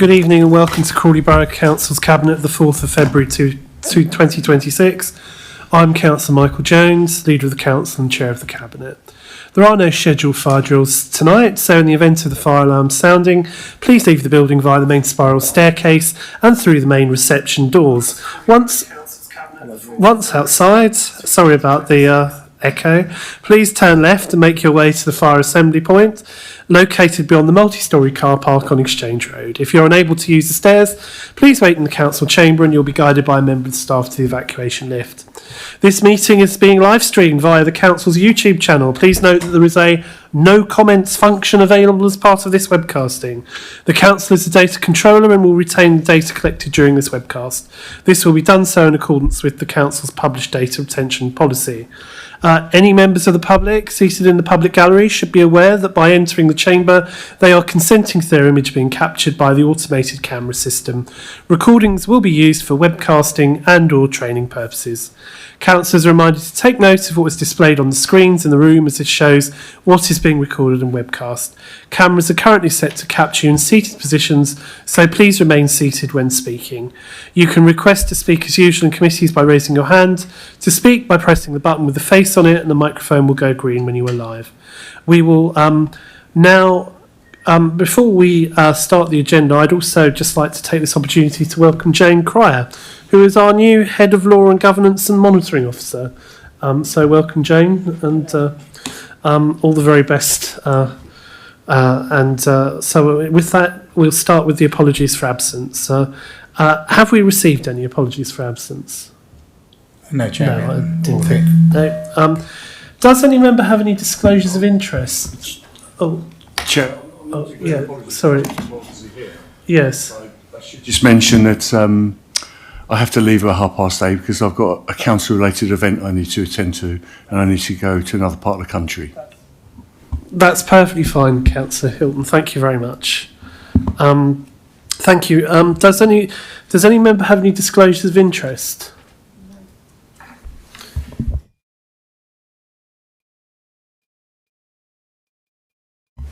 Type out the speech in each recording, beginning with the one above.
Good evening and welcome to Crawley Borough Council's Cabinet of the 4th of February 2026. I'm Councillor Michael Jones, Leader of the Council and Chair of the Cabinet. There are no scheduled fire drills tonight, so in the event of the fire alarm sounding, please leave the building via the main spiral staircase and through the main reception doors. Once outside, sorry about the echo, please turn left and make your way to the fire assembly point, located beyond the multi-storey car park on Exchange Road. If you're unable to use the stairs, please wait in the council chamber and you'll be guided by a member of the staff to the evacuation lift. This meeting is being live streamed via the council's YouTube channel. Please note that there is a no comments function available as part of this webcasting. The council is the data controller and will retain the data collected during this webcast. This will be done so in accordance with the council's published data retention policy. Any members of the public seated in the public gallery should be aware that by entering the chamber, they are consenting to their image being captured by the automated camera system. Recordings will be used for webcasting and/or training purposes. Councillors are reminded to take note of what was displayed on the screens in the room as this shows what is being recorded and webcast. Cameras are currently set to capture you in seated positions, so please remain seated when speaking. You can request to speak as usual in committees by raising your hand, to speak by pressing the button with the face on it, and the microphone will go green when you are live. We will now, before we start the agenda, I'd also just like to take this opportunity to welcome Jane Cryer, who is our new Head of Law and Governance and Monitoring Officer. So welcome, Jane, and all the very best. So with that, we'll start with the apologies for absence. Have we received any apologies for absence? No, Chair. No, I didn't think. No. Does any member have any disclosures of interest? Oh, Chair. oh yeah, sorry. Yes. I should just mention that I have to leave at 8:30 because I've got a council-related event I need to attend to, and I need to go to another part of the country. That's perfectly fine, Councillor Hilton. Thank you very much. Thank you. Does any member have any disclosures of interest?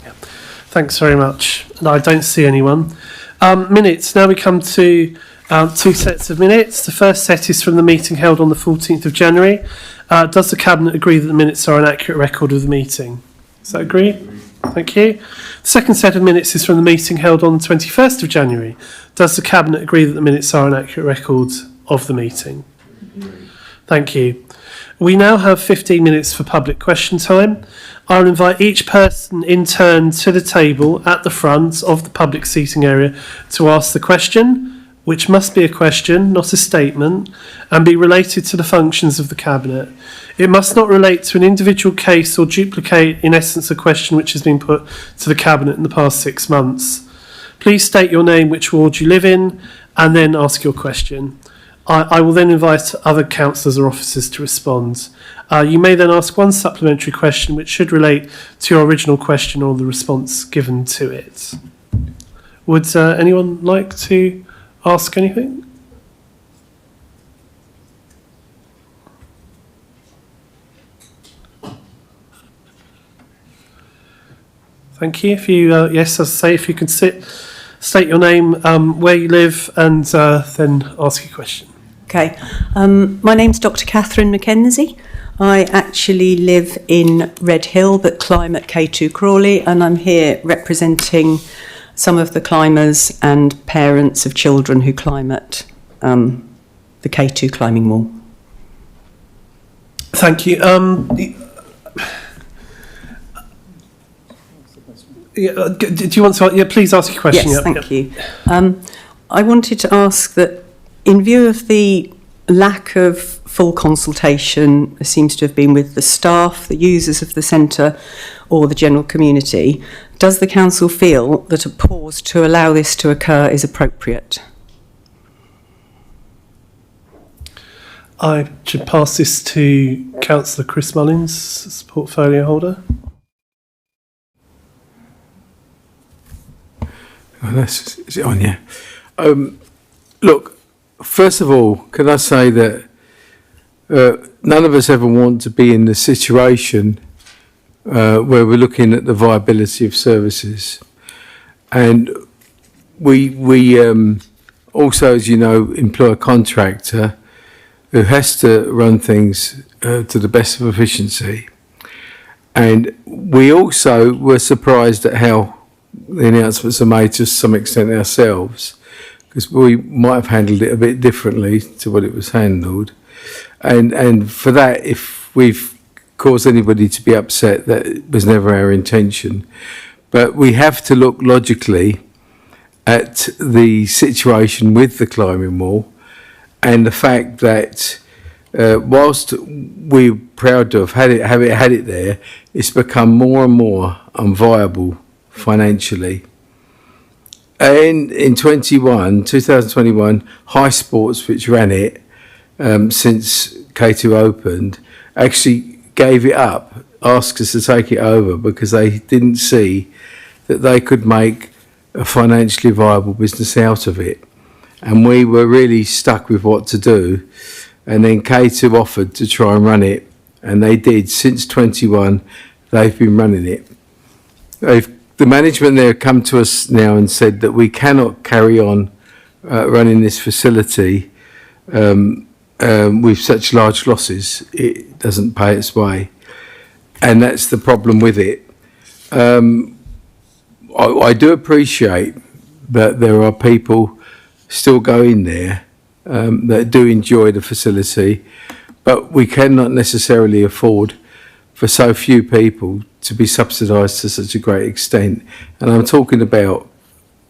Yeah. Thanks very much. No, I don't see anyone. Minutes. Now we come to two sets of minutes. The first set is from the meeting held on the 14th of January. Does the Cabinet agree that the minutes are an accurate record of the meeting? Is that agreed? Thank you. The second set of minutes is from the meeting held on the 21st of January. Does the Cabinet agree that the minutes are an accurate record of the meeting? Thank you. We now have 15 minutes for public question time. I'll invite each person in turn to the table at the front of the public seating area to ask the question, which must be a question, not a statement, and be related to the functions of the Cabinet. It must not relate to an individual case or duplicate, in essence, a question which has been put to the Cabinet in the past 6 months. Please state your name, which ward you live in, and then ask your question. I will then invite other councillors or officers to respond. You may then ask one supplementary question which should relate to your original question or the response given to it. Would anyone like to ask anything? Thank you. If you, yes, as I say, if you could state your name, where you live, and then ask your question. Okay. My name's Dr. Catherine Mackenzie. I actually live in Red Hill, but climb at K2 Crawley, and I'm here representing some of the climbers and parents of children who climb at the K2 climbing wall. Thank you. Do you want to? Yeah, please ask your question. Yes, thank you. I wanted to ask that, in view of the lack of full consultation there seems to have been with the staff, the users of the centre, or the general community, does the council feel that a pause to allow this to occur is appropriate? I should pass this to Councillor Chris Mullins, as portfolio holder. Is it on? Yeah. Look, first of all, can I say that none of us ever want to be in the situation where we're looking at the viability of services, and we also, as you know, employ a contractor who has to run things to the best of efficiency. And we also were surprised at how the announcements are made to some extent ourselves, because we might have handled it a bit differently to what it was handled. And for that, if we've caused anybody to be upset, that was never our intention. But we have to look logically at the situation with the climbing wall and the fact that whilst we're proud to have had it there, it's become more and more unviable financially. And in 2021, High Sports, which ran it since K2 opened, actually gave it up, asked us to take it over because they didn't see that they could make a financially viable business out of it. And we were really stuck with what to do. And then K2 offered to try and run it, and they did. Since 21, they've been running it. The management there come to us now and said that we cannot carry on running this facility with such large losses. It doesn't pay its way. And that's the problem with it. I do appreciate that there are people still going there that do enjoy the facility, but we cannot necessarily afford for so few people to be subsidised to such a great extent. And I'm talking about,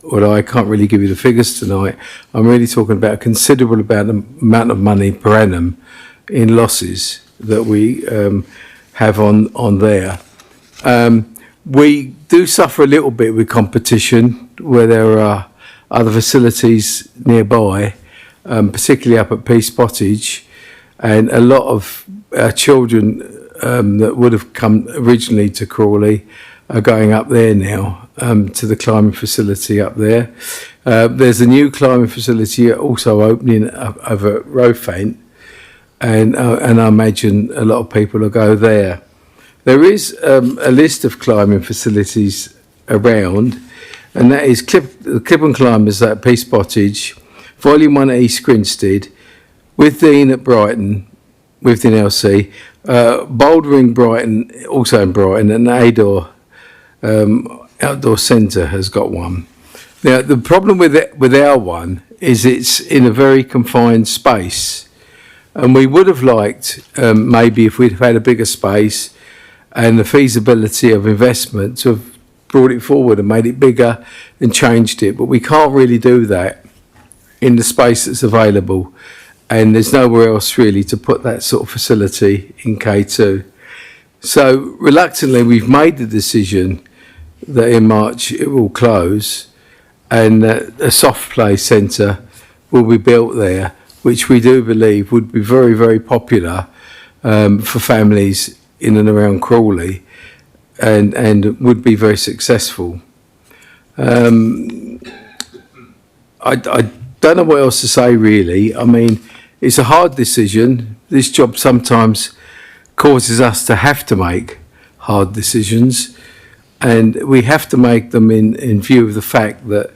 well, I can't really give you the figures tonight, I'm really talking about a considerable amount of money per annum in losses that we have on there. We do suffer a little bit with competition where there are other facilities nearby, particularly up at Peace Pottage, and a lot of our children that would have come originally to Crawley are going up there now, to the climbing facility up there. There's a new climbing facility also opening over at Rofent, and I imagine a lot of people will go there. There is a list of climbing facilities around, and that is Clip Climbers at Peace Pottage, Volume 1 at East Grinstead, Withdean at Brighton, Withdean LC, Bouldering Brighton, also in Brighton, and Ador Outdoor Centre has got one. Now, the problem with our one is it's in a very confined space, and we would have liked maybe if we'd had a bigger space and the feasibility of investment to have brought it forward and made it bigger and changed it, but we can't really do that in the space that's available, and there's nowhere else really to put that sort of facility in K2. So reluctantly we've made the decision that in March it will close, and a soft play centre will be built there, which we do believe would be very, very popular for families in and around Crawley, and would be very successful. I don't know what else to say really. I mean, it's a hard decision. This job sometimes causes us to have to make hard decisions, and we have to make them in view of the fact that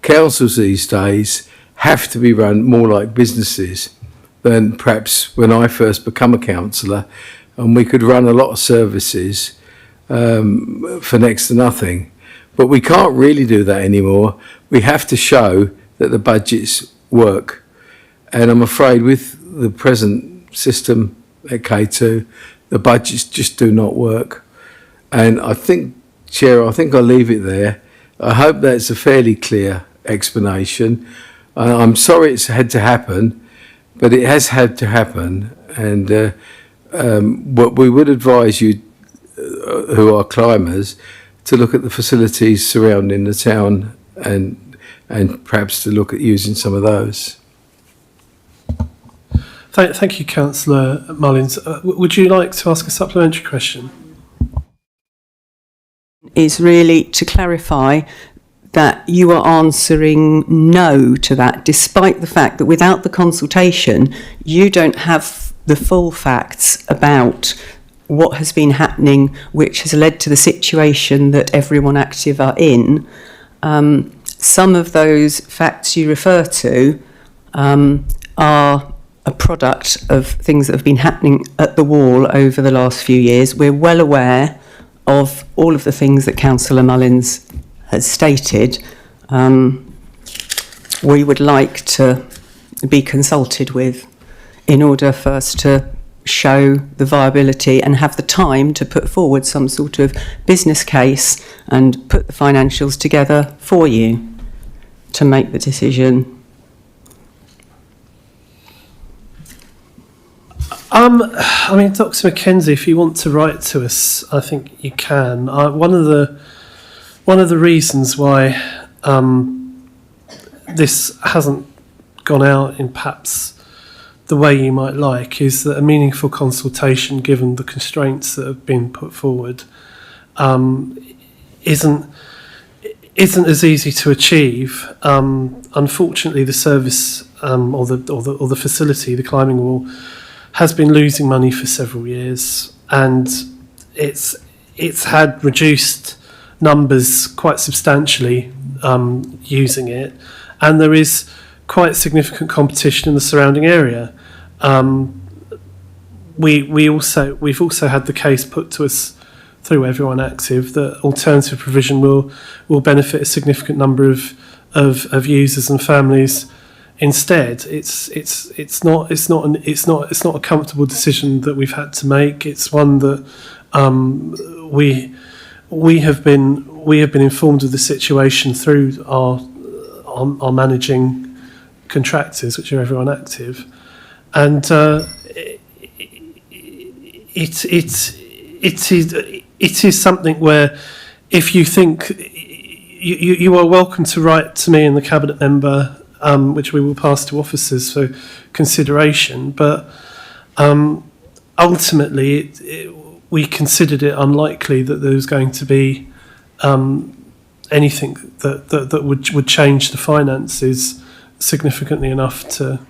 councils these days have to be run more like businesses than perhaps when I first become a councillor, and we could run a lot of services for next to nothing. But we can't really do that anymore. We have to show that the budgets work. And I'm afraid with the present system at K2, the budgets just do not work. And I think, Chair, I'll leave it there. I hope that's a fairly clear explanation. I'm sorry it's had to happen, but it has had to happen. And what we would advise you, who are climbers, to look at the facilities surrounding the town and perhaps to look at using some of those. Thank you, Councillor Mullins. Would you like to ask a supplementary question? Is really to clarify that you are answering no to that, despite the fact that without the consultation, you don't have the full facts about what has been happening, which has led to the situation that everyone active are in. some of those facts you refer to are a product of things that have been happening at the wall over the last few years. We're well aware of all of the things that Councillor Mullins has stated. We would like to be consulted with in order for us to show the viability and have the time to put forward some sort of business case and put the financials together for you to make the decision. I mean, Dr. Mackenzie, if you want to write to us, I think you can. One of the reasons why this hasn't gone out in perhaps the way you might like is that a meaningful consultation, given the constraints that have been put forward, isn't as easy to achieve. Unfortunately, the service or the facility, the climbing wall, has been losing money for several years, and it's had reduced numbers quite substantially using it, and there is quite significant competition in the surrounding area. We've also had the case put to us through Everyone Active that alternative provision will benefit a significant number of users and families instead. It's not a comfortable decision that we've had to make. It's one that we have been informed of the situation through our managing contractors, which are Everyone Active, and it is something where, if you think you are welcome to write to me and the cabinet member, which we will pass to officers for consideration, but ultimately we considered it unlikely that there was going to be anything that would change the finances significantly enough to.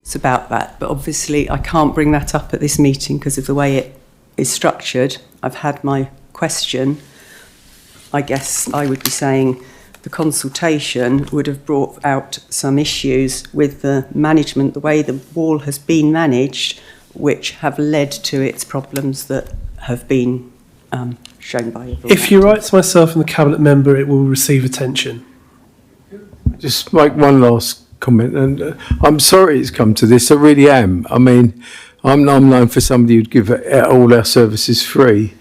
It's about that, but obviously I can't bring that up at this meeting because of the way it is structured. I've had my question. I guess I would be saying the consultation would have brought out some issues with the management, the way the wall has been managed, which have led to its problems that have been shown by everyone. If you write to myself and the cabinet member, it will receive attention. Just make one last comment, and I'm sorry it's come to this. I really am. I mean, I'm known for somebody who'd give all our services free,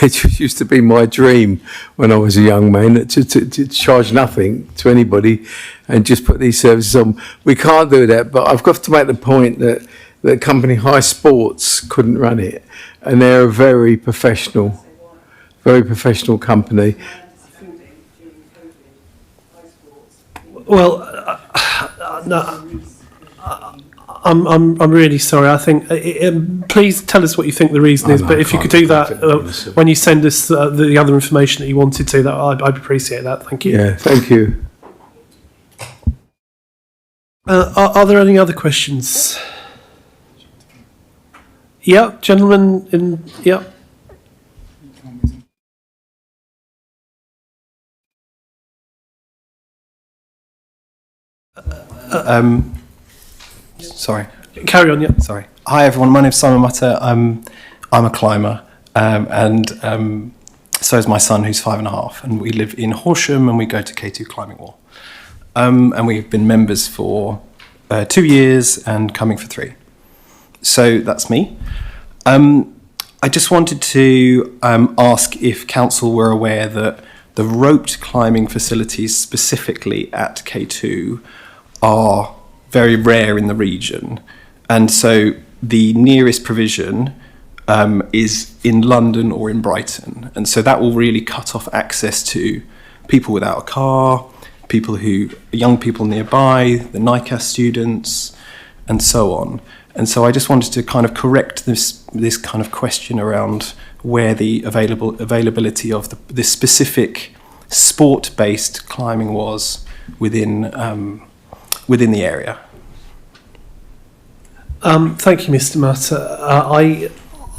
which used to be my dream when I was a young man, to charge nothing to anybody and just put these services on. We can't do that, but I've got to make the point that the company High Sports couldn't run it, and they're a very professional company. Well, no, I'm really sorry. I think please tell us what you think the reason is. But if you could do that when you send us the other information that you wanted to, that I'd appreciate that. Thank you. Yeah, thank you. Are there any other questions? Yeah, gentlemen in yeah. Sorry. Carry on, yeah. Sorry. Hi, everyone. My name's Simon Mutter. I'm a climber, and so is my son, who's 5.5. And we live in Horsham, and we go to K2 Climbing Wall. And we've been members for 2 years and coming for 3. So that's me. I just wanted to ask if council were aware that the roped climbing facilities specifically at K2 are very rare in the region, and so the nearest provision is in London or in Brighton, and so that will really cut off access to people without a car, young people nearby, the NICAS students, and so on. And so I just wanted to kind of correct this kind of question around where the availability of this specific sport-based climbing was within the area. Thank you, Mr. Mutter.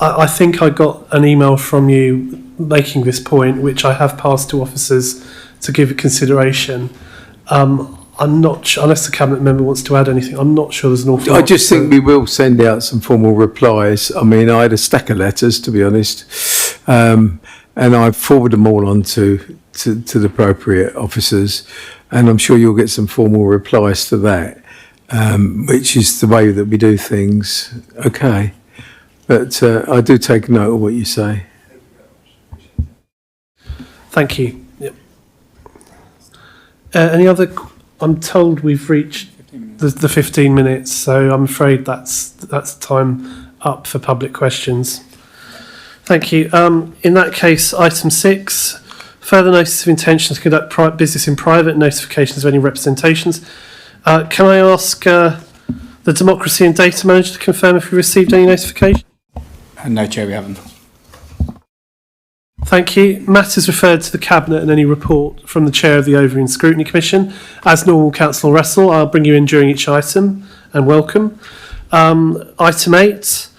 I think I got an email from you making this point, which I have passed to officers to give it consideration. I'm not sure, unless the Cabinet member wants to add anything, I'm not sure there's an awful lot. I just think we will send out some formal replies. I mean, I had a stack of letters, to be honest, and I forwarded them all on to the appropriate officers, and I'm sure you'll get some formal replies to that, which is the way that we do things. Okay. But I do take note of what you say. Thank you. Yep. Any other? I'm told we've reached the 15 minutes, so I'm afraid that's time up for public questions. Thank you. In that case, item 6, further notice of intention to conduct business in private, notifications of any representations. Can I ask the Democracy and Data Manager to confirm if we received any notification? No, Chair, we haven't. Thank you. Matters referred to the Cabinet and any report from the Chair of the Overview and Scrutiny Commission. As normal, Councillor Russell, I'll bring you in during each item, and welcome. Item 8,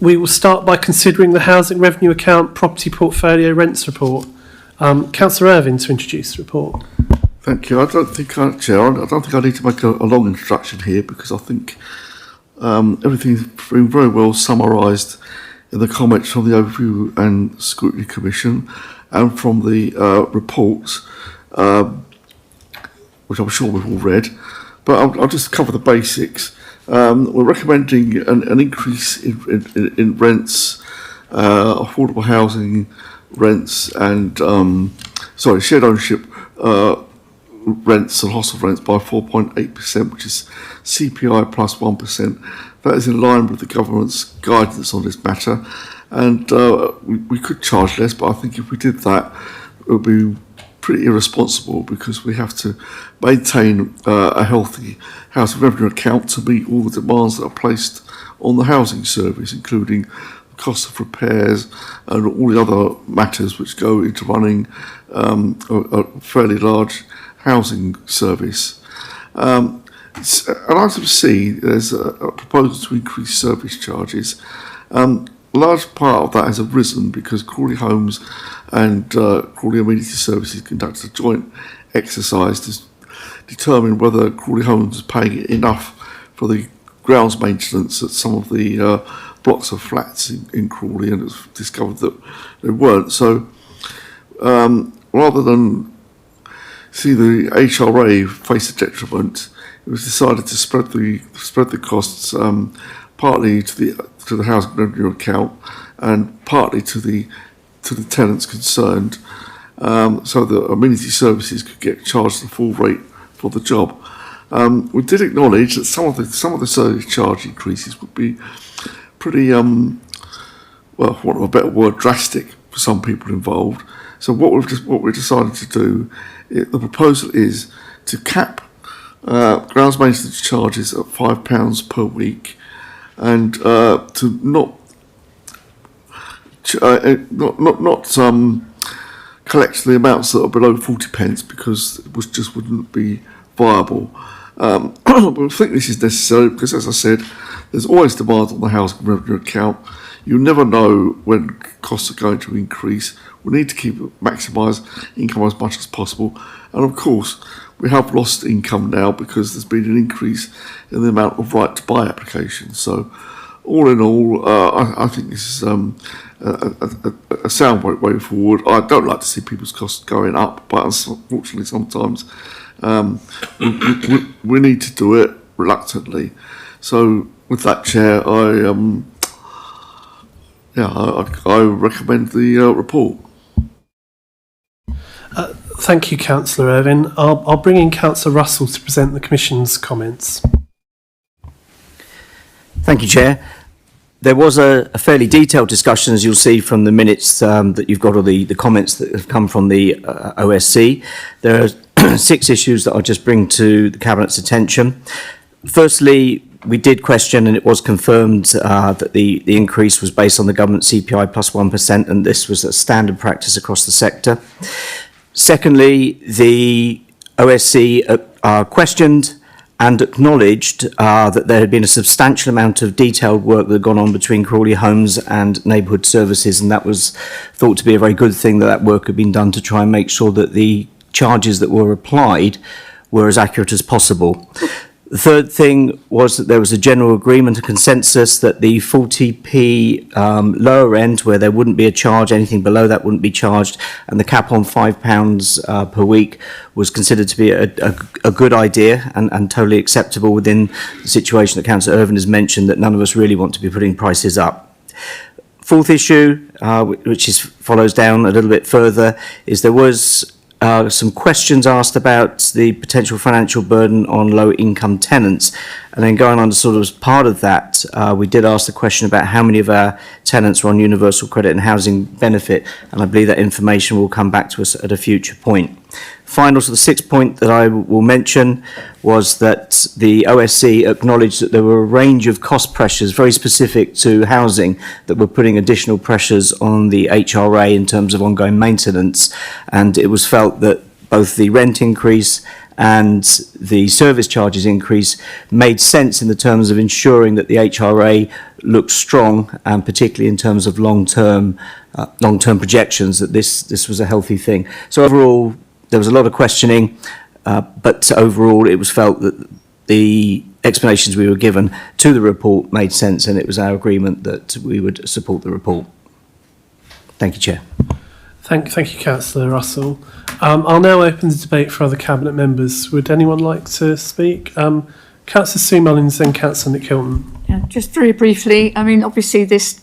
we will start by considering the Housing Revenue Account Property Portfolio Rents Report. Councillor Irvine to introduce the report. Thank you. Chair, I don't think I need to make a long introduction here, because I think everything's been very well summarised in the comments from the Overview and Scrutiny Commission and from the reports, which I'm sure we've all read. But I'll just cover the basics. We're recommending an increase in rents, affordable housing rents, and shared ownership rents and hostel rents by 4.8%, which is CPI plus 1%. That is in line with the government's guidance on this matter, and we could charge less, but I think if we did that, it would be pretty irresponsible, because we have to maintain a healthy housing revenue account to meet all the demands that are placed on the housing service, including the cost of repairs and all the other matters which go into running a fairly large housing service. At item C, there's a proposal to increase service charges. A large part of that has arisen because Crawley Homes and Crawley Amenity Services conducted a joint exercise to determine whether Crawley Homes is paying enough for the grounds maintenance at some of the blocks of flats in Crawley, and it's discovered that they weren't. So rather than see the HRA face a detriment, it was decided to spread the costs partly to the housing revenue account and partly to the tenants concerned, so that amenity services could get charged the full rate for the job. We did acknowledge that some of the service charge increases would be pretty, well, for want of a better word, drastic for some people involved. So what we've decided to do, the proposal is to cap grounds maintenance charges at £5 per week, and to not collect the amounts that are below 40 pence, because it just wouldn't be viable. But we think this is necessary because, as I said, there's always demand on the housing revenue account. You never know when costs are going to increase. We need to maximise income as much as possible, and of course we have lost income now because there's been an increase in the amount of right to buy applications. So all in all, I think this is a sound way forward. I don't like to see people's costs going up, but unfortunately sometimes we need to do it reluctantly. So with that, Chair, I recommend the report. Thank you, Councillor Irvine. I'll bring in Councillor Russell to present the Commission's comments. Thank you, Chair. There was a fairly detailed discussion, as you'll see from the minutes that you've got, or the comments that have come from the OSC. There are 6 issues that I'll just bring to the Cabinet's attention. Firstly, we did question, and it was confirmed that the increase was based on the government CPI plus 1%, and this was a standard practice across the sector. Secondly, the OSC questioned and acknowledged that there had been a substantial amount of detailed work that had gone on between Crawley Homes and Neighbourhood Services, and that was thought to be a very good thing that work had been done to try and make sure that the charges that were applied were as accurate as possible. The third thing was that there was a general agreement, a consensus, that the 40p lower end, where there wouldn't be a charge, anything below that wouldn't be charged, and the cap on £5 per week was considered to be a good idea and totally acceptable within the situation that Councillor Irvine has mentioned, that none of us really want to be putting prices up. Fourth issue, which follows down a little bit further, is there was some questions asked about the potential financial burden on low-income tenants. And then going on to sort of as part of that, we did ask the question about how many of our tenants are on universal credit and housing benefit, and I believe that information will come back to us at a future point. Final, so the sixth point that I will mention was that the OSC acknowledged that there were a range of cost pressures very specific to housing that were putting additional pressures on the HRA in terms of ongoing maintenance, and it was felt that both the rent increase and the service charges increase made sense in the terms of ensuring that the HRA looked strong, and particularly in terms of long-term projections, that this was a healthy thing. So overall, there was a lot of questioning, but overall it was felt that the explanations we were given to the report made sense, and it was our agreement that we would support the report. Thank you, Chair. Thank you, Councillor Russell. I'll now open the debate for other Cabinet members. Would anyone like to speak? Councillor Sue Mullins, then Councillor Nick Hilton. Yeah, just very briefly, I mean, obviously this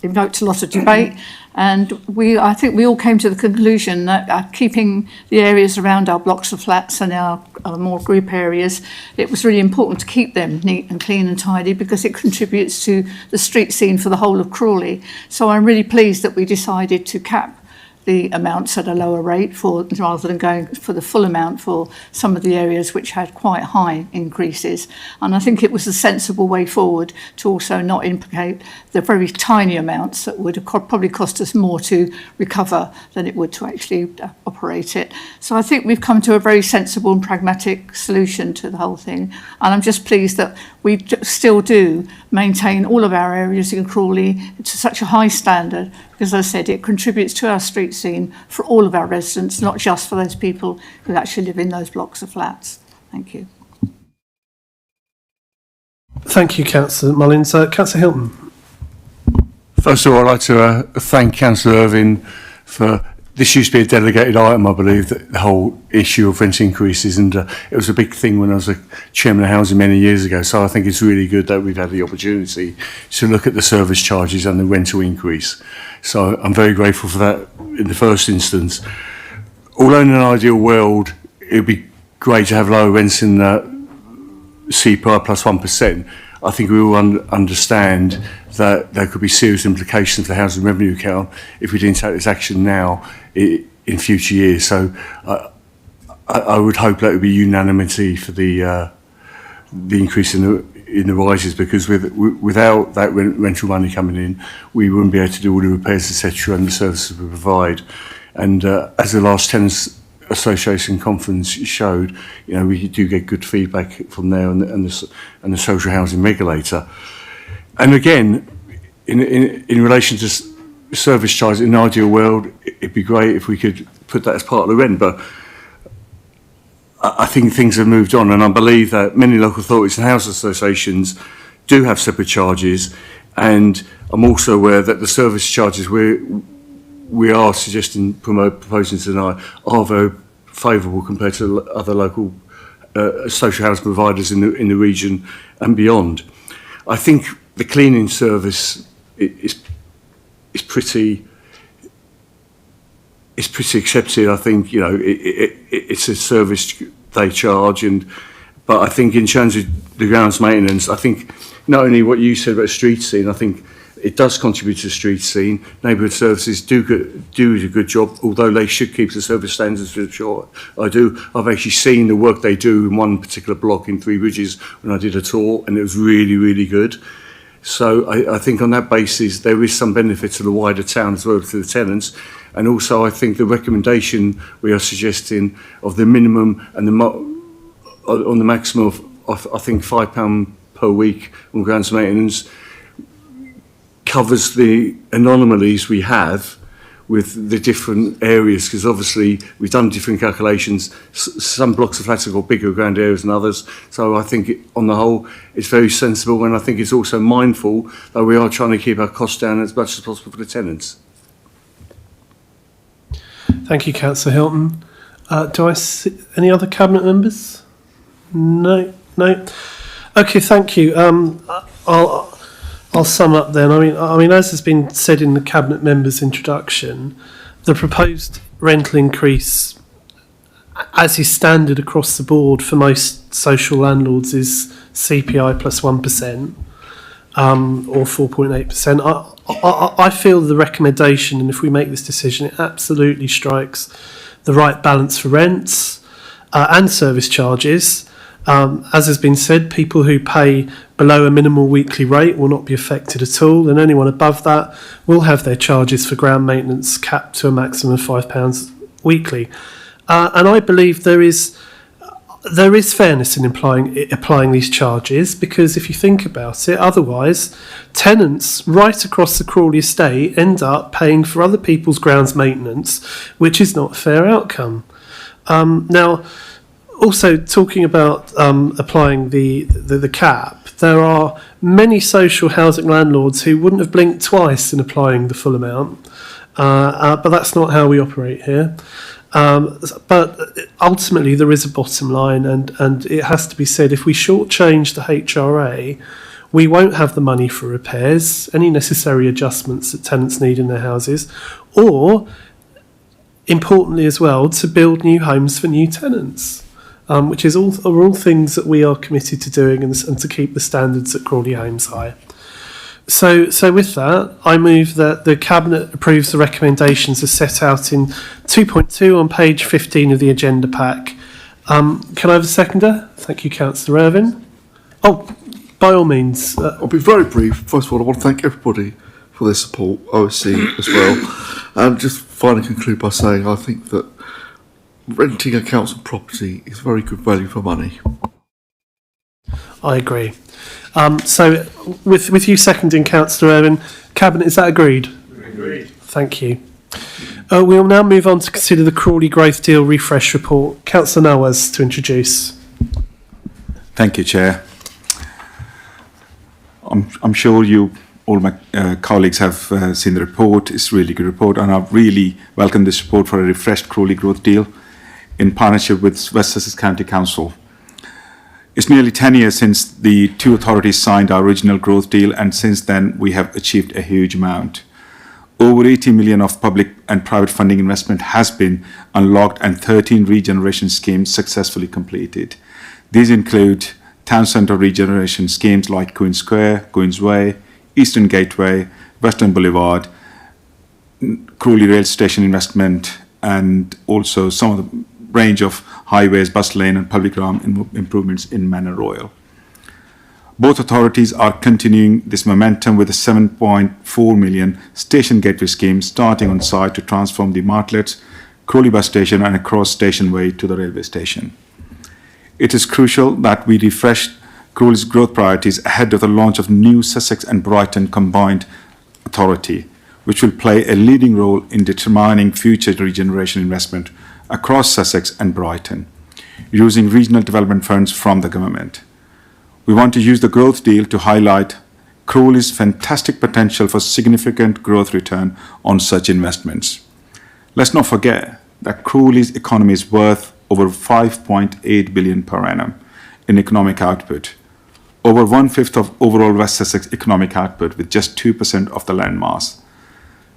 invoked a lot of debate, and I think we all came to the conclusion that keeping the areas around our blocks of flats and our more group areas, it was really important to keep them neat and clean and tidy, because it contributes to the street scene for the whole of Crawley. So I'm really pleased that we decided to cap the amounts at a lower rate rather than going for the full amount for some of the areas which had quite high increases. And I think it was a sensible way forward to also not implicate the very tiny amounts that would have probably cost us more to recover than it would to actually operate it. So I think we've come to a very sensible and pragmatic solution to the whole thing. And I'm just pleased that we still do maintain all of our areas in Crawley to such a high standard, because as I said, it contributes to our street scene for all of our residents, not just for those people who actually live in those blocks of flats. Thank you. Thank you, Councillor Mullins. Councillor Hilton. First of all, I'd like to thank Councillor Irvine for, this used to be a delegated item, I believe, the whole issue of rent increases, and it was a big thing when I was a chairman of housing many years ago, so I think it's really good that we've had the opportunity to look at the service charges and the rental increase. So I'm very grateful for that in the first instance. Although in an ideal world, it would be great to have lower rents in CPI plus 1%, I think we all understand that there could be serious implications for the housing revenue account if we didn't take this action now in future years. So I would hope that it would be unanimity for the increase in the rises, because without that rental money coming in, we wouldn't be able to do all the repairs, etc., and the services we provide. And as the last Tenants Association conference showed, you know, we do get good feedback from there and the social housing regulator. And again, in relation to service charges, in an ideal world, it'd be great if we could put that as part of the rent, but I think things have moved on, and I believe that many local authorities and housing associations do have separate charges, and I'm also aware that the service charges we are proposing tonight are very favourable compared to other local social housing providers in the region and beyond. I think the cleaning service is pretty accepted. I think, you know, it's a service they charge, but I think in terms of the grounds maintenance, I think not only what you said about street scene, I think it does contribute to the street scene. Neighbourhood services do a good job, although they should keep the service standards, which I do. I've actually seen the work they do in one particular block in Three Bridges when I did a tour, and it was really, really good. So I think on that basis, there is some benefit to the wider town as well, to the tenants. And also I think the recommendation we are suggesting of the minimum and on the maximum of I think £5 per week on grounds maintenance covers the anomalies we have with the different areas, because obviously we've done different calculations. Some blocks of flats have got bigger ground areas than others, so I think on the whole it's very sensible, and I think it's also mindful that we are trying to keep our costs down as much as possible for the tenants. Thank you, Councillor Hilton. Do I see any other Cabinet members? No. Okay, thank you. I'll sum up then. I mean, as has been said in the Cabinet members' introduction, the proposed rental increase, as is standard across the board for most social landlords, is CPI plus 1%, or 4.8%. I feel the recommendation, and if we make this decision, it absolutely strikes the right balance for rents and service charges. As has been said, people who pay below a minimal weekly rate will not be affected at all, and anyone above that will have their charges for ground maintenance capped to a maximum of £5 weekly. And I believe there is fairness in applying these charges, because if you think about it, otherwise tenants right across the Crawley estate end up paying for other people's grounds maintenance, which is not a fair outcome. Now, also talking about applying the cap, there are many social housing landlords who wouldn't have blinked twice in applying the full amount, but that's not how we operate here. But ultimately there is a bottom line, and it has to be said, if we shortchange the HRA, we won't have the money for repairs, any necessary adjustments that tenants need in their houses, or, importantly as well, to build new homes for new tenants. Which are all things that we are committed to doing, and to keep the standards at Crawley Homes high. So with that, I move that the Cabinet approves the recommendations as set out in 2.2 on page 15 of the agenda pack. Can I have a seconder? Thank you, Councillor Irvine. Oh, by all means. I'll be very brief. First of all, I want to thank everybody for their support, OSC as well. And just finally conclude by saying I think that renting a council property is very good value for money. I agree. So with you seconding, Councillor Irvine, Cabinet, is that agreed? Agreed. Thank you. We'll now move on to consider the Crawley Growth Deal Refresh Report. Councillor Nawaz to introduce. Thank you, Chair. I'm sure all my colleagues have seen the report. It's a really good report, and I really welcome this report for a refreshed Crawley Growth Deal in partnership with West Sussex County Council. It's nearly 10 years since the two authorities signed our original growth deal, and since then we have achieved a huge amount. Over 80 million of public and private funding investment has been unlocked, and 13 regeneration schemes successfully completed. These include town centre regeneration schemes like Queen Square, Queen's Way, Eastern Gateway, Western Boulevard, Crawley Rail Station investment, and also some of the range of highways, bus lane and public realm improvements in Manor Royal. Both authorities are continuing this momentum with a 7.4 million station gateway scheme starting on site to transform the Martlets, Crawley bus station and across Station Way to the railway station. It is crucial that we refresh Crawley's growth priorities ahead of the launch of new Sussex and Brighton combined authority, which will play a leading role in determining future regeneration investment across Sussex and Brighton, using regional development funds from the government. We want to use the growth deal to highlight Crawley's fantastic potential for significant growth return on such investments. Let's not forget that Crawley's economy is worth over 5.8 billion per annum in economic output, over 1/5 of overall West Sussex economic output with just 2% of the land mass.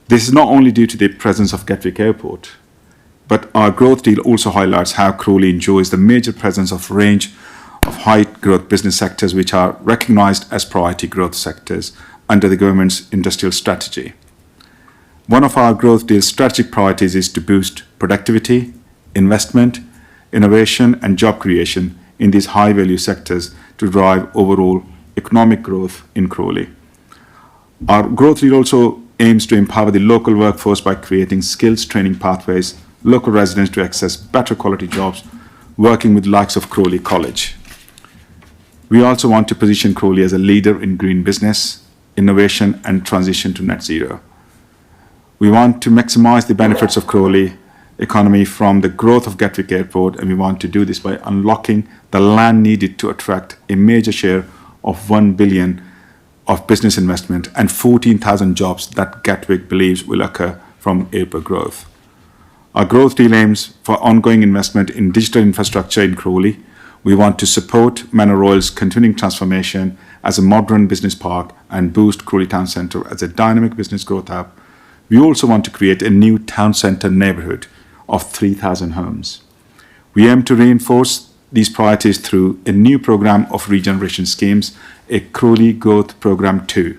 This is not only due to the presence of Gatwick Airport, but our growth deal also highlights how Crawley enjoys the major presence of range of high growth business sectors which are recognised as priority growth sectors under the government's industrial strategy. One of our growth deal's strategic priorities is to boost productivity, investment, innovation and job creation in these high value sectors to drive overall economic growth in Crawley. Our growth deal also aims to empower the local workforce by creating skills training pathways, local residents to access better quality jobs, working with the likes of Crawley College. We also want to position Crawley as a leader in green business, innovation and transition to net zero. We want to maximise the benefits of Crawley economy from the growth of Gatwick Airport, and we want to do this by unlocking the land needed to attract a major share of 1 billion of business investment and 14,000 jobs that Gatwick believes will occur from airport growth. Our growth deal aims for ongoing investment in digital infrastructure in Crawley. We want to support Manor Royal's continuing transformation as a modern business park and boost Crawley Town Centre as a dynamic business growth hub. We also want to create a new town centre neighbourhood of 3,000 homes. We aim to reinforce these priorities through a new programme of regeneration schemes, a Crawley Growth Programme 2.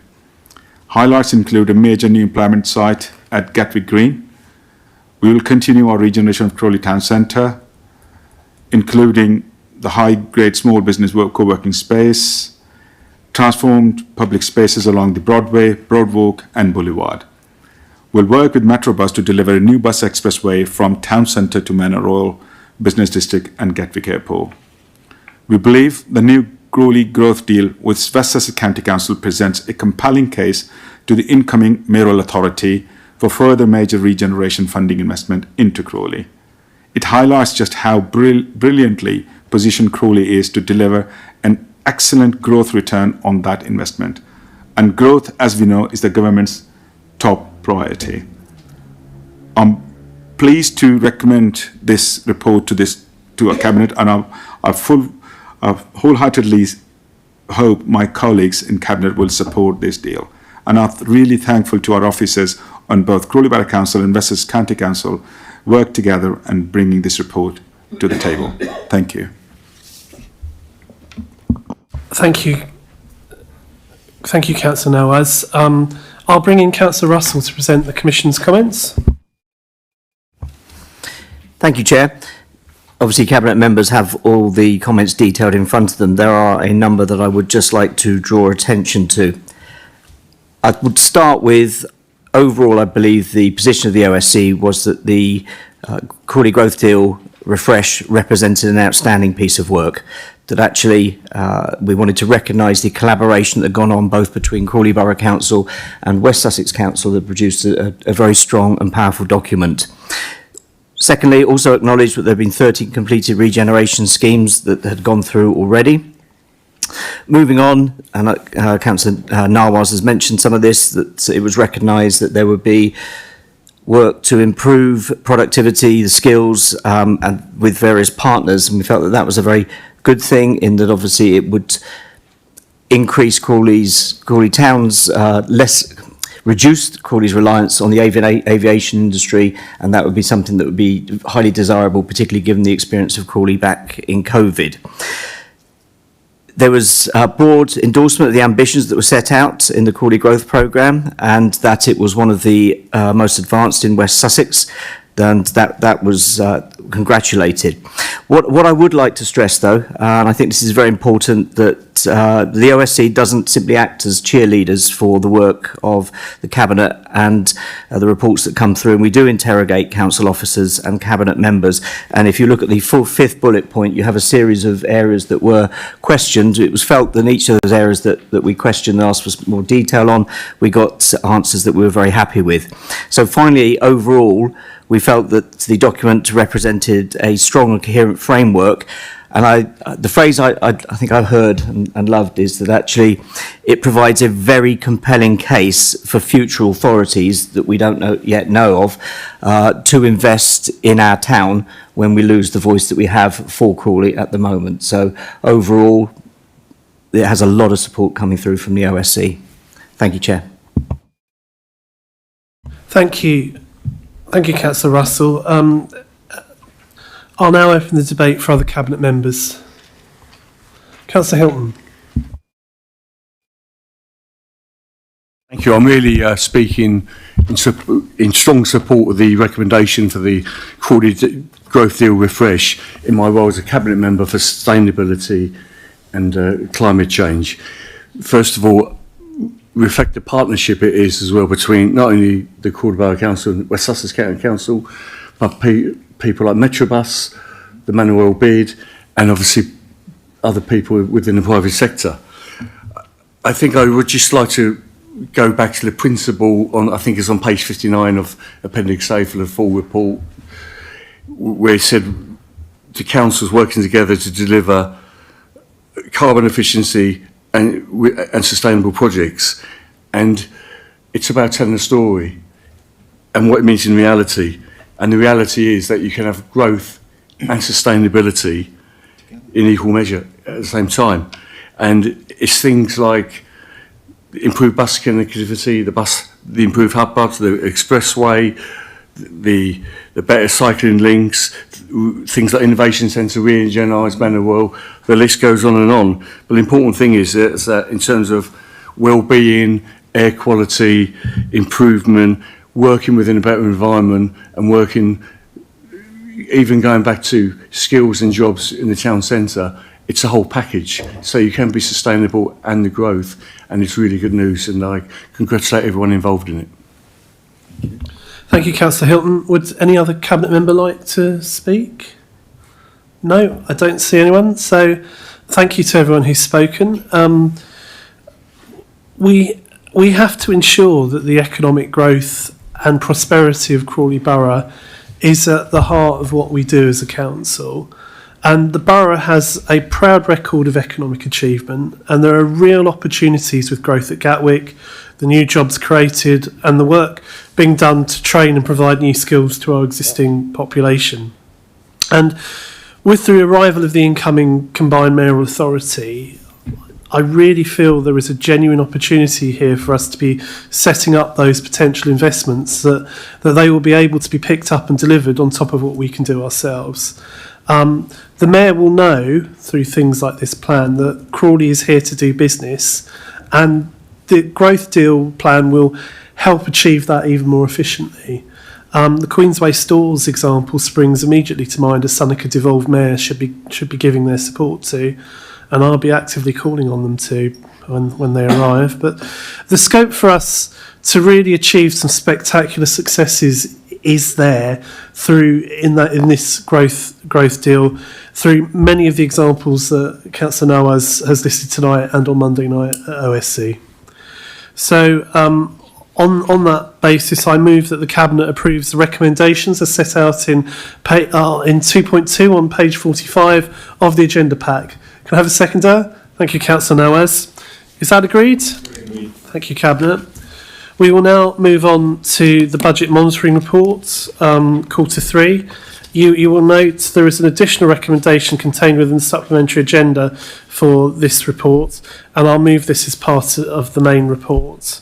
Highlights include a major new employment site at Gatwick Green. We will continue our regeneration of Crawley Town Centre, including the high-grade small business co-working space, transformed public spaces along the Broadway, Broadwalk and Boulevard. We'll work with Metrobus to deliver a new bus expressway from Town Centre to Manor Royal Business District and Gatwick Airport. We believe the new Crawley growth deal with West Sussex County Council presents a compelling case to the incoming mayoral authority for further major regeneration funding investment into Crawley. It highlights just how brilliantly positioned Crawley is to deliver an excellent growth return on that investment. And growth, as we know, is the government's top priority. I'm pleased to recommend this report to our cabinet, and I wholeheartedly hope my colleagues in cabinet will support this deal. And I'm really thankful to our officers on both Crawley Borough Council and West Sussex County Council work together and bringing this report to the table. Thank you. Thank you. Thank you, Councillor Nawaz. I'll bring in Councillor Russell to present the Commission's comments. Thank you, Chair. Obviously, Cabinet members have all the comments detailed in front of them. There are a number that I would just like to draw attention to. I would start with, overall, I believe the position of the OSC was that the Crawley Growth Deal refresh represented an outstanding piece of work, that actually we wanted to recognise the collaboration that had gone on both between Crawley Borough Council and West Sussex Council that produced a very strong and powerful document. Secondly, also acknowledge that there have been 13 completed regeneration schemes that had gone through already. Moving on, and Councillor Nawaz has mentioned some of this, that it was recognised that there would be work to improve productivity, the skills, and with various partners, and we felt that that was a very good thing, in that obviously it would increase Crawley Town's reduce Crawley's reliance on the aviation industry, and that would be something that would be highly desirable, particularly given the experience of Crawley back in COVID. There was a broad endorsement of the ambitions that were set out in the Crawley Growth Programme, and that it was one of the most advanced in West Sussex, and that was congratulated. What I would like to stress, though, and I think this is very important, that the OSC doesn't simply act as cheerleaders for the work of the Cabinet and the reports that come through, and we do interrogate council officers and Cabinet members. And if you look at the fifth bullet point, you have a series of areas that were questioned. It was felt that in each of those areas that we questioned and asked for more detail on, we got answers that we were very happy with. So finally, overall, we felt that the document represented a strong and coherent framework. And the phrase I think I've heard and loved is that actually it provides a very compelling case for future authorities that we don't yet know of to invest in our town when we lose the voice that we have for Crawley at the moment. So overall, it has a lot of support coming through from the OSC. Thank you, Chair. Thank you. Thank you, Councillor Russell. I'll now open the debate for other Cabinet members. Councillor Hilton. Thank you. I'm really speaking in strong support of the recommendation for the Crawley Growth Deal refresh in my role as a Cabinet member for sustainability and climate change. First of all, reflect the partnership it is as well between not only the Crawley Borough Council and West Sussex County Council, but people like Metrobus, the Manuel bid, and obviously other people within the private sector. I think I would just like to go back to the principle on, I think it's on page 59 of Appendix A for the full report, where it said the council's working together to deliver carbon efficiency and sustainable projects. And it's about telling a story and what it means in reality. And the reality is that you can have growth and sustainability in equal measure at the same time. And it's things like improved bus connectivity, the improved hub bus, the expressway, the better cycling links, things like Innovation Centre, re-enginised Manuel, the list goes on and on. But the important thing is that in terms of well-being, air quality, improvement, working within a better environment, and working, even going back to skills and jobs in the town centre, it's a whole package. So you can be sustainable and the growth, and it's really good news, and I congratulate everyone involved in it. Thank you, Councillor Hilton. Would any other Cabinet member like to speak? No, I don't see anyone. So thank you to everyone who's spoken. We have to ensure that the economic growth and prosperity of Crawley Borough is at the heart of what we do as a council. And the borough has a proud record of economic achievement, and there are real opportunities with growth at Gatwick, the new jobs created, and the work being done to train and provide new skills to our existing population. And with the arrival of the incoming combined mayoral authority, I really feel there is a genuine opportunity here for us to be setting up those potential investments that they will be able to be picked up and delivered on top of what we can do ourselves. The Mayor will know through things like this plan that Crawley is here to do business, and the growth deal plan will help achieve that even more efficiently. The Queensway Stores example springs immediately to mind as something a devolved Mayor should be giving their support to, and I'll be actively calling on them to when they arrive. But the scope for us to really achieve some spectacular successes is there through in this growth deal, through many of the examples that Councillor Nawaz has listed tonight and on Monday night at OSC. So on that basis, I move that the Cabinet approves the recommendations as set out in 2.2 on page 45 of the agenda pack. Can I have a seconder? Thank you, Councillor Nawaz. Is that agreed? Agreed. Thank you, Cabinet. We will now move on to the budget monitoring report, quarter 3. You will note there is an additional recommendation contained within the supplementary agenda for this report, and I'll move this as part of the main report.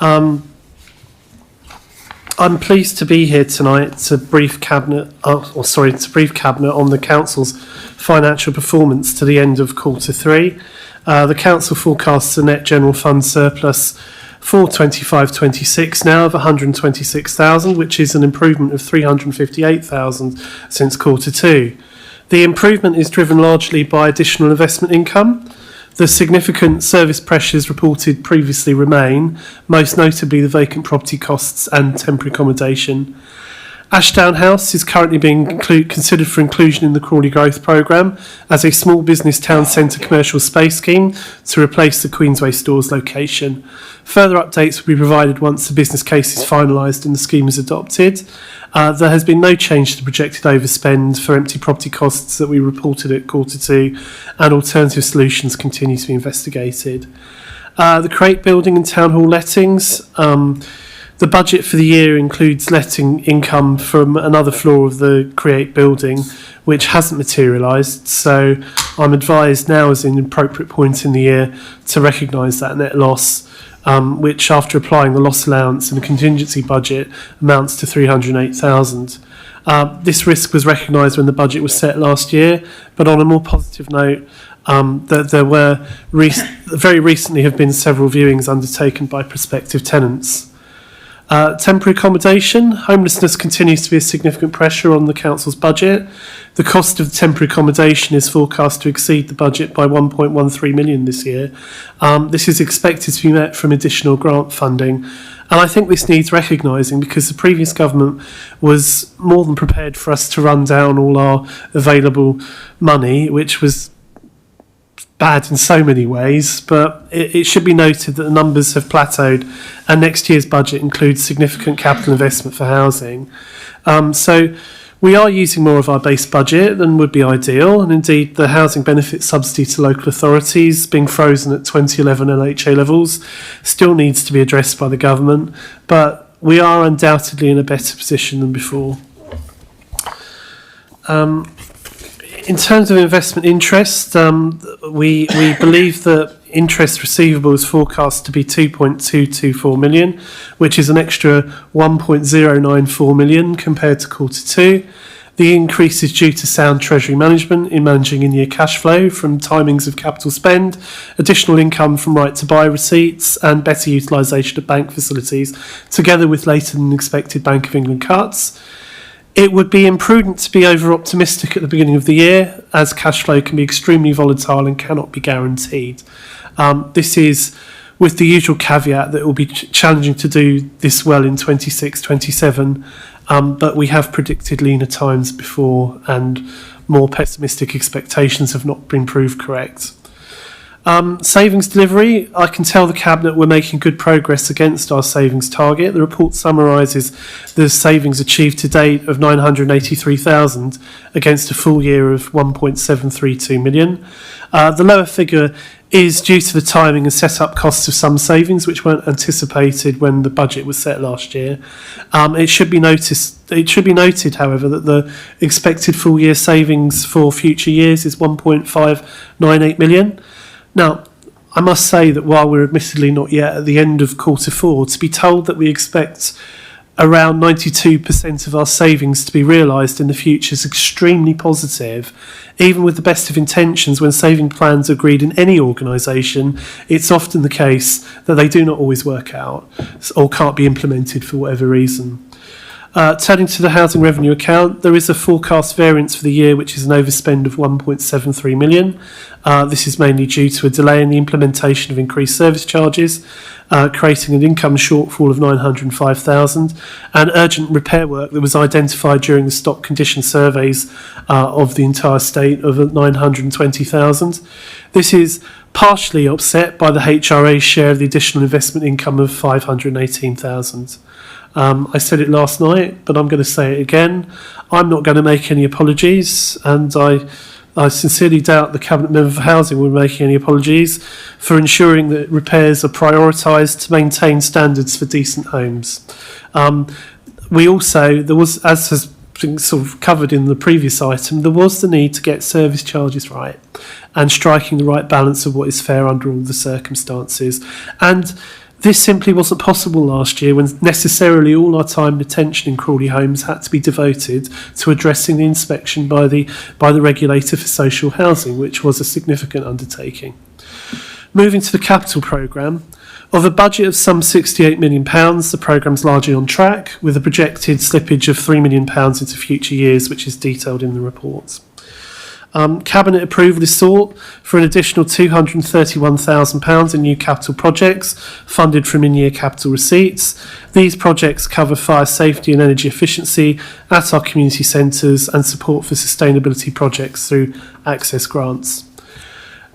I'm pleased to be here tonight to brief Cabinet, on the Council's financial performance to the end of quarter 3. The Council forecasts a net general fund surplus for 25-26 now of 126,000, which is an improvement of 358,000 since quarter 2. The improvement is driven largely by additional investment income. The significant service pressures reported previously remain, most notably the vacant property costs and temporary accommodation. Ashdown House is currently being considered for inclusion in the Crawley Growth Programme as a small business town centre commercial space scheme to replace the Queensway Stores location. Further updates will be provided once the business case is finalised and the scheme is adopted. There has been no change to the projected overspend for empty property costs that we reported at quarter 2, and alternative solutions continue to be investigated. The Create building and Town Hall lettings. The budget for the year includes letting income from another floor of the Create building, which hasn't materialised, so I'm advised now is an appropriate point in the year to recognise that net loss, which after applying the loss allowance and the contingency budget amounts to 308,000. This risk was recognised when the budget was set last year, but on a more positive note, there were very recently have been several viewings undertaken by prospective tenants. Temporary accommodation. Homelessness continues to be a significant pressure on the council's budget. The cost of temporary accommodation is forecast to exceed the budget by 1.13 million this year. This is expected to be met from additional grant funding. And I think this needs recognising because the previous government was more than prepared for us to run down all our available money, which was bad in so many ways, but it should be noted that the numbers have plateaued and next year's budget includes significant capital investment for housing. So we are using more of our base budget than would be ideal, and indeed the housing benefit subsidy to local authorities being frozen at 2011 LHA levels still needs to be addressed by the government, but we are undoubtedly in a better position than before. In terms of investment interest, we believe that interest receivable is forecast to be 2.224 million, which is an extra 1.094 million compared to quarter two. The increase is due to sound Treasury management in managing in-year cash flow from timings of capital spend, additional income from right to buy receipts, and better utilisation of bank facilities, together with later than expected Bank of England cuts. It would be imprudent to be over-optimistic at the beginning of the year, as cash flow can be extremely volatile and cannot be guaranteed. This is with the usual caveat that it will be challenging to do this well in 26-27, but we have predicted leaner times before and more pessimistic expectations have not been proved correct. Savings delivery, I can tell the Cabinet we're making good progress against our savings target. The report summarises the savings achieved to date of 983,000 against a full year of 1.732 million. The lower figure is due to the timing and set-up costs of some savings which weren't anticipated when the budget was set last year. It should be noted, however, that the expected full-year savings for future years is 1.598 million. Now, I must say that while we're admittedly not yet at the end of quarter four, to be told that we expect around 92% of our savings to be realised in the future is extremely positive. Even with the best of intentions, when saving plans are agreed in any organisation, it's often the case that they do not always work out or can't be implemented for whatever reason. Turning to the housing revenue account, there is a forecast variance for the year which is an overspend of 1.73 million. This is mainly due to a delay in the implementation of increased service charges, creating an income shortfall of 905,000, and urgent repair work that was identified during the stock condition surveys of the entire state of 920,000. This is partially offset by the HRA's share of the additional investment income of 518,000. I said it last night, but I'm going to say it again. I'm not going to make any apologies, and I sincerely doubt the Cabinet Member for Housing will be making any apologies for ensuring that repairs are prioritised to maintain standards for decent homes. We also, there was, as has been sort of covered in the previous item, there was the need to get service charges right and striking the right balance of what is fair under all the circumstances. And this simply wasn't possible last year when necessarily all our time and attention in Crawley Homes had to be devoted to addressing the inspection by the regulator for social housing, which was a significant undertaking. Moving to the capital programme, of a budget of some £68 million, the programme is largely on track, with a projected slippage of £3 million into future years, which is detailed in the report. Cabinet approval is sought for an additional £231,000 in new capital projects funded from in-year capital receipts. These projects cover fire safety and energy efficiency at our community centres and support for sustainability projects through access grants.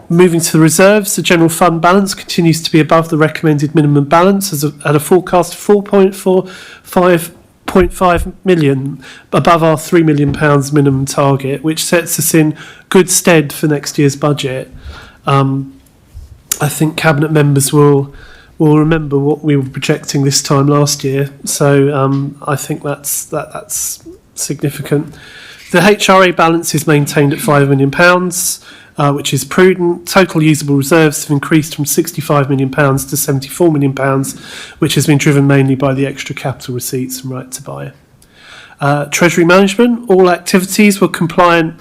Moving to the reserves, the general fund balance continues to be above the recommended minimum balance at a forecast of 4.5 million, above our £3 million minimum target, which sets us in good stead for next year's budget. I think Cabinet members will remember what we were projecting this time last year, so I think that's significant. The HRA balance is maintained at £5 million, which is prudent. Total usable reserves have increased from £65 million to £74 million, which has been driven mainly by the extra capital receipts from right to buy. Treasury management, all activities were compliant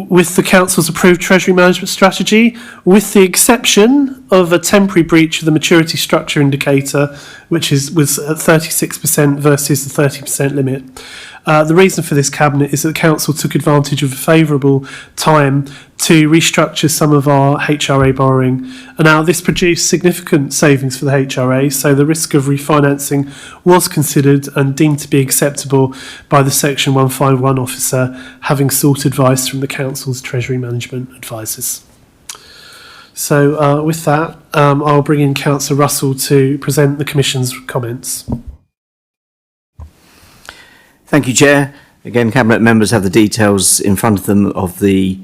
with the Council's approved Treasury management strategy, with the exception of a temporary breach of the maturity structure indicator, which was at 36% versus the 30% limit. The reason for this Cabinet is that the Council took advantage of a favourable time to restructure some of our HRA borrowing. And now this produced significant savings for the HRA, so the risk of refinancing was considered and deemed to be acceptable by the Section 151 officer, having sought advice from the Council's Treasury Management advisors. So with that, I'll bring in Councillor Russell to present the Commission's comments. Thank you, Chair. Again, Cabinet members have the details in front of them of the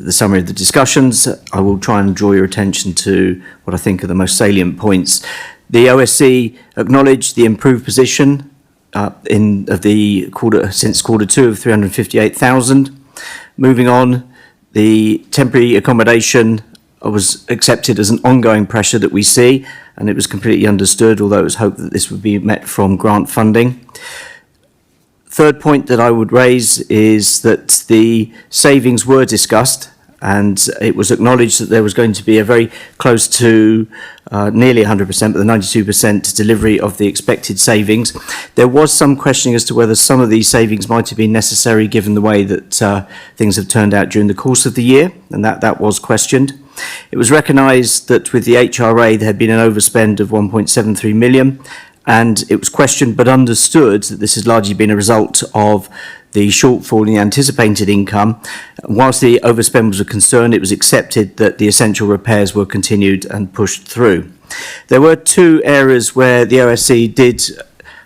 summary of the discussions. I will try and draw your attention to what I think are the most salient points. The OSC acknowledged the improved position since quarter two of 358,000. Moving on, the temporary accommodation was accepted as an ongoing pressure that we see, and it was completely understood, although it was hoped that this would be met from grant funding. Third point that I would raise is that the savings were discussed, and it was acknowledged that there was going to be a very close to nearly 100%, but the 92% delivery of the expected savings. There was some questioning as to whether some of these savings might have been necessary given the way that things have turned out during the course of the year, and that was questioned. It was recognised that with the HRA there had been an overspend of 1.73 million, and it was questioned but understood that this has largely been a result of the shortfall in the anticipated income. Whilst the overspend was a concern, it was accepted that the essential repairs were continued and pushed through. There were two areas where the OSC did,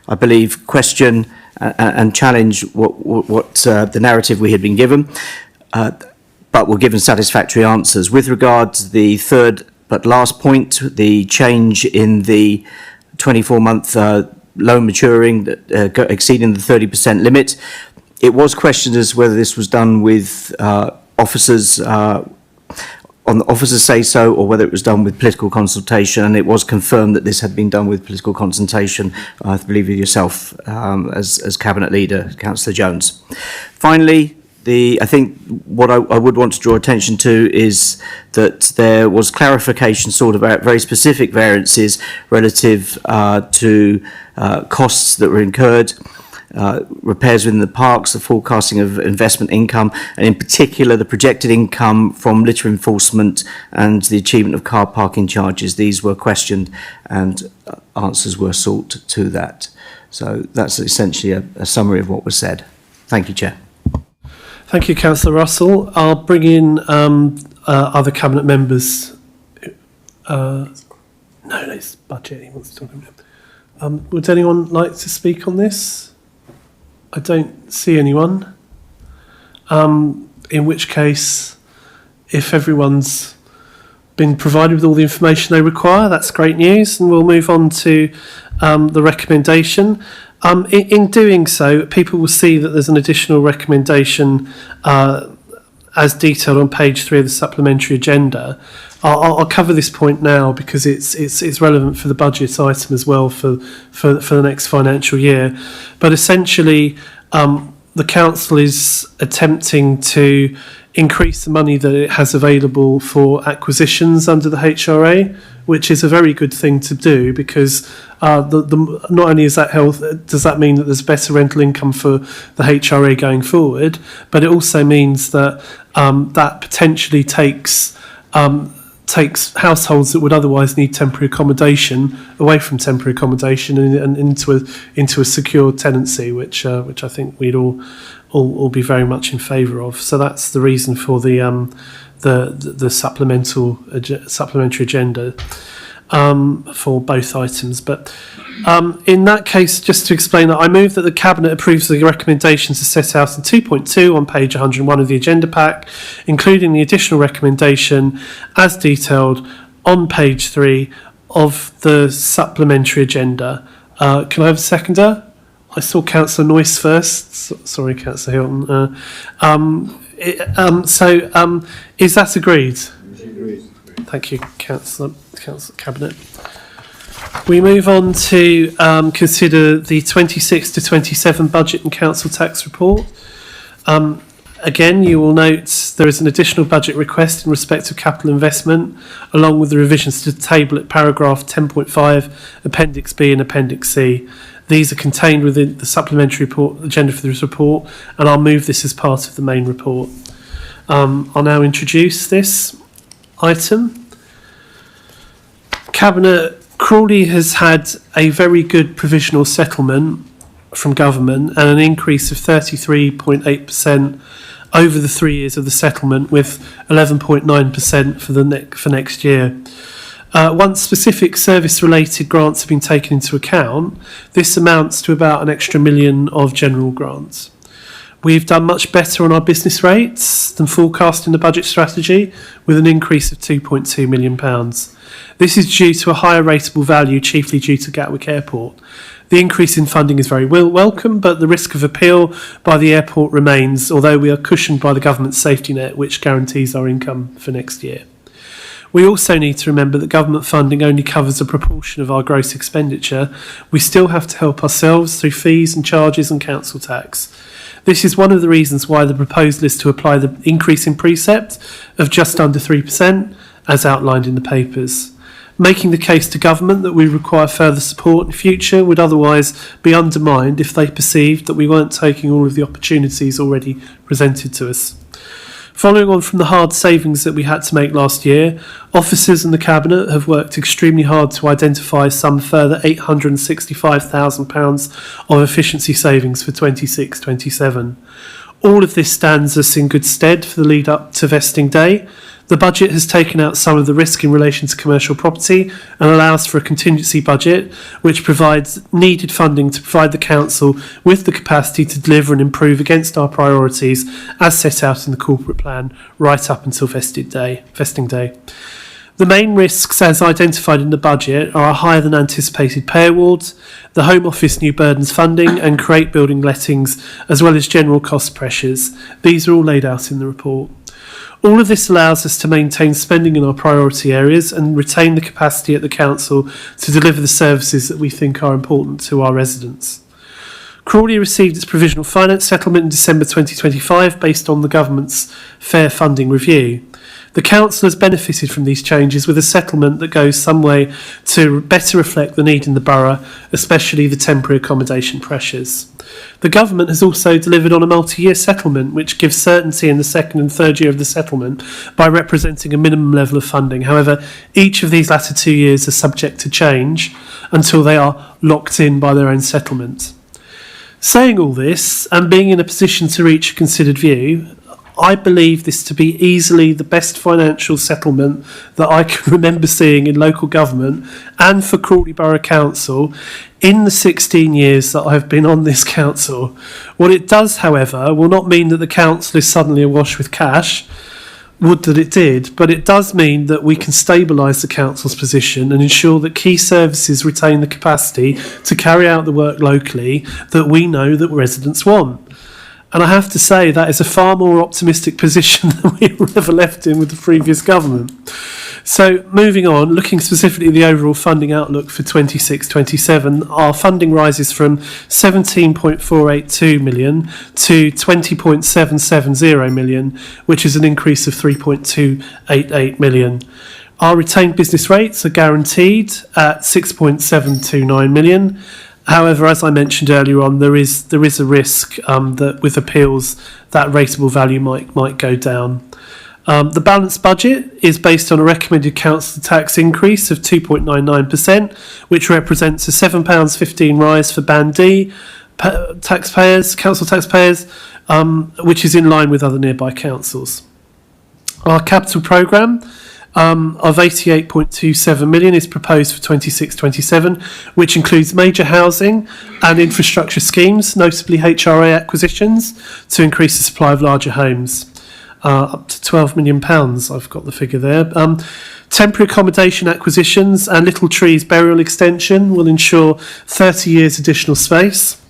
I believe, question and challenge what the narrative we had been given, but were given satisfactory answers. With regard to the third but last point, the change in the 24-month loan maturing exceeding the 30% limit. It was questioned as whether this was done with officers on the officers say so, or whether it was done with political consultation, and it was confirmed that this had been done with political consultation, I believe with yourself as Cabinet Leader, Councillor Jones. Finally, I think what I would want to draw attention to is that there was clarification sort of about very specific variances relative to costs that were incurred, repairs within the parks, the forecasting of investment income, and in particular the projected income from litter enforcement and the achievement of car parking charges. These were questioned and answers were sought to that. So that's essentially a summary of what was said. Thank you, Chair. Thank you, Councillor Russell. I'll bring in other Cabinet members. No, it's budget he wants to talk about. Would anyone like to speak on this? I don't see anyone. In which case, if everyone's been provided with all the information they require, that's great news, and we'll move on to the recommendation. In doing so, people will see that there's an additional recommendation as detailed on page 3 of the supplementary agenda. I'll cover this point now because it's relevant for the budget item as well for the next financial year. But essentially, the council is attempting to increase the money that it has available for acquisitions under the HRA, which is a very good thing to do because not only is that does that mean that there's better rental income for the HRA going forward, but it also means that that potentially takes households that would otherwise need temporary accommodation away from temporary accommodation and into a secure tenancy, which I think we'd all be very much in favour of. So that's the reason for the supplementary agenda for both items. But in that case, just to explain that, I move that the Cabinet approves the recommendations as set out in 2.2 on page 101 of the agenda pack, including the additional recommendation as detailed on page 3 of the supplementary agenda. Can I have a seconder? I saw Councillor Noyce first. Sorry, Councillor Hilton. Is that agreed? Thank you, Councillor Cabinet. We move on to consider the 26 to 27 budget and council tax report. Again, you will note there is an additional budget request in respect of capital investment, along with the revisions to the table at paragraph 10.5, Appendix B and Appendix C. These are contained within the supplementary report agenda for this report, and I'll move this as part of the main report. I'll now introduce this item. Cabinet, Crawley has had a very good provisional settlement from government and an increase of 33.8% over the 3 years of the settlement, with 11.9% for next year. Once specific service-related grants have been taken into account, this amounts to about an extra £1 million of general grants. We've done much better on our business rates than forecast in the budget strategy, with an increase of £2.2 million. This is due to a higher rateable value, chiefly due to Gatwick Airport. The increase in funding is very welcome, but the risk of appeal by the airport remains, although we are cushioned by the government's safety net, which guarantees our income for next year. We also need to remember that government funding only covers a proportion of our gross expenditure. We still have to help ourselves through fees and charges and council tax. This is one of the reasons why the proposal is to apply the increase in precept of just under 3%, as outlined in the papers. Making the case to government that we require further support in future would otherwise be undermined if they perceived that we weren't taking all of the opportunities already presented to us. Following on from the hard savings that we had to make last year, officers and the Cabinet have worked extremely hard to identify some further £865,000 of efficiency savings for 26-27. All of this stands us in good stead for the lead up to vesting day. The budget has taken out some of the risk in relation to commercial property and allows for a contingency budget which provides needed funding to provide the Council with the capacity to deliver and improve against our priorities as set out in the corporate plan right up until vesting day. The main risks as identified in the budget are a higher than anticipated pay awards, the Home Office new burdens funding and Create building lettings, as well as general cost pressures. These are all laid out in the report. All of this allows us to maintain spending in our priority areas and retain the capacity at the Council to deliver the services that we think are important to our residents. Crawley received its provisional finance settlement in December 2025 based on the government's fair funding review. The Council has benefited from these changes with a settlement that goes some way to better reflect the need in the borough, especially the temporary accommodation pressures. The government has also delivered on a multi-year settlement which gives certainty in the second and third year of the settlement by representing a minimum level of funding. However, each of these latter 2 years are subject to change until they are locked in by their own settlement. Saying all this and being in a position to reach a considered view, I believe this to be easily the best financial settlement that I can remember seeing in local government and for Crawley Borough Council in the 16 years that I've been on this council. What it does, however, will not mean that the council is suddenly awash with cash. Would that it did, but it does mean that we can stabilise the council's position and ensure that key services retain the capacity to carry out the work locally that we know that residents want. And I have to say that is a far more optimistic position than we were ever left in with the previous government. So moving on, looking specifically at the overall funding outlook for 26-27, our funding rises from 17.482 million to 20.770 million, which is an increase of 3.288 million. Our retained business rates are guaranteed at 6.729 million. However, as I mentioned earlier on, there is a risk that with appeals that rateable value might go down. The balanced budget is based on a recommended council tax increase of 2.99%, which represents a £7.15 rise for Band D council taxpayers, which is in line with other nearby councils. Our capital programme of 88.27 million is proposed for 26-27, which includes major housing and infrastructure schemes, notably HRA acquisitions, to increase the supply of larger homes. Up to £12 million, I've got the figure there. Temporary accommodation acquisitions and Little Trees burial extension will ensure 30 years additional space.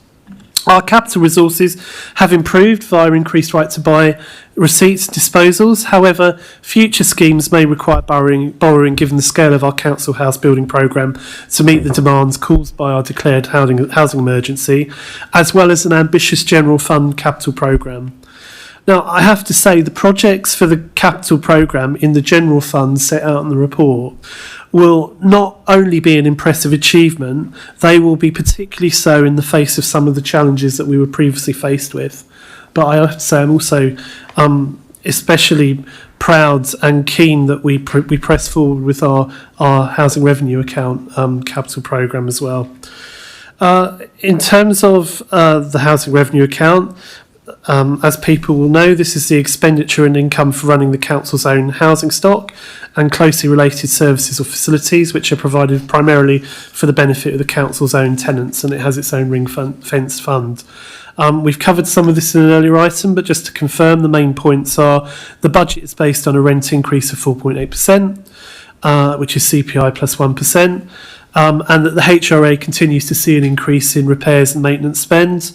Our capital resources have improved via increased right to buy receipts disposals. However, future schemes may require borrowing given the scale of our council house building programme to meet the demands caused by our declared housing emergency, as well as an ambitious general fund capital programme. Now, I have to say the projects for the capital programme in the general fund set out in the report will not only be an impressive achievement, they will be particularly so in the face of some of the challenges that we were previously faced with. But I have to say I'm also especially proud and keen that we press forward with our housing revenue account capital programme as well. In terms of the housing revenue account, as people will know, this is the expenditure and income for running the council's own housing stock and closely related services or facilities, which are provided primarily for the benefit of the council's own tenants, and it has its own ring-fenced fund. We've covered some of this in an earlier item, but just to confirm, the main points are the budget is based on a rent increase of 4.8%, which is CPI plus 1%, and that the HRA continues to see an increase in repairs and maintenance spend.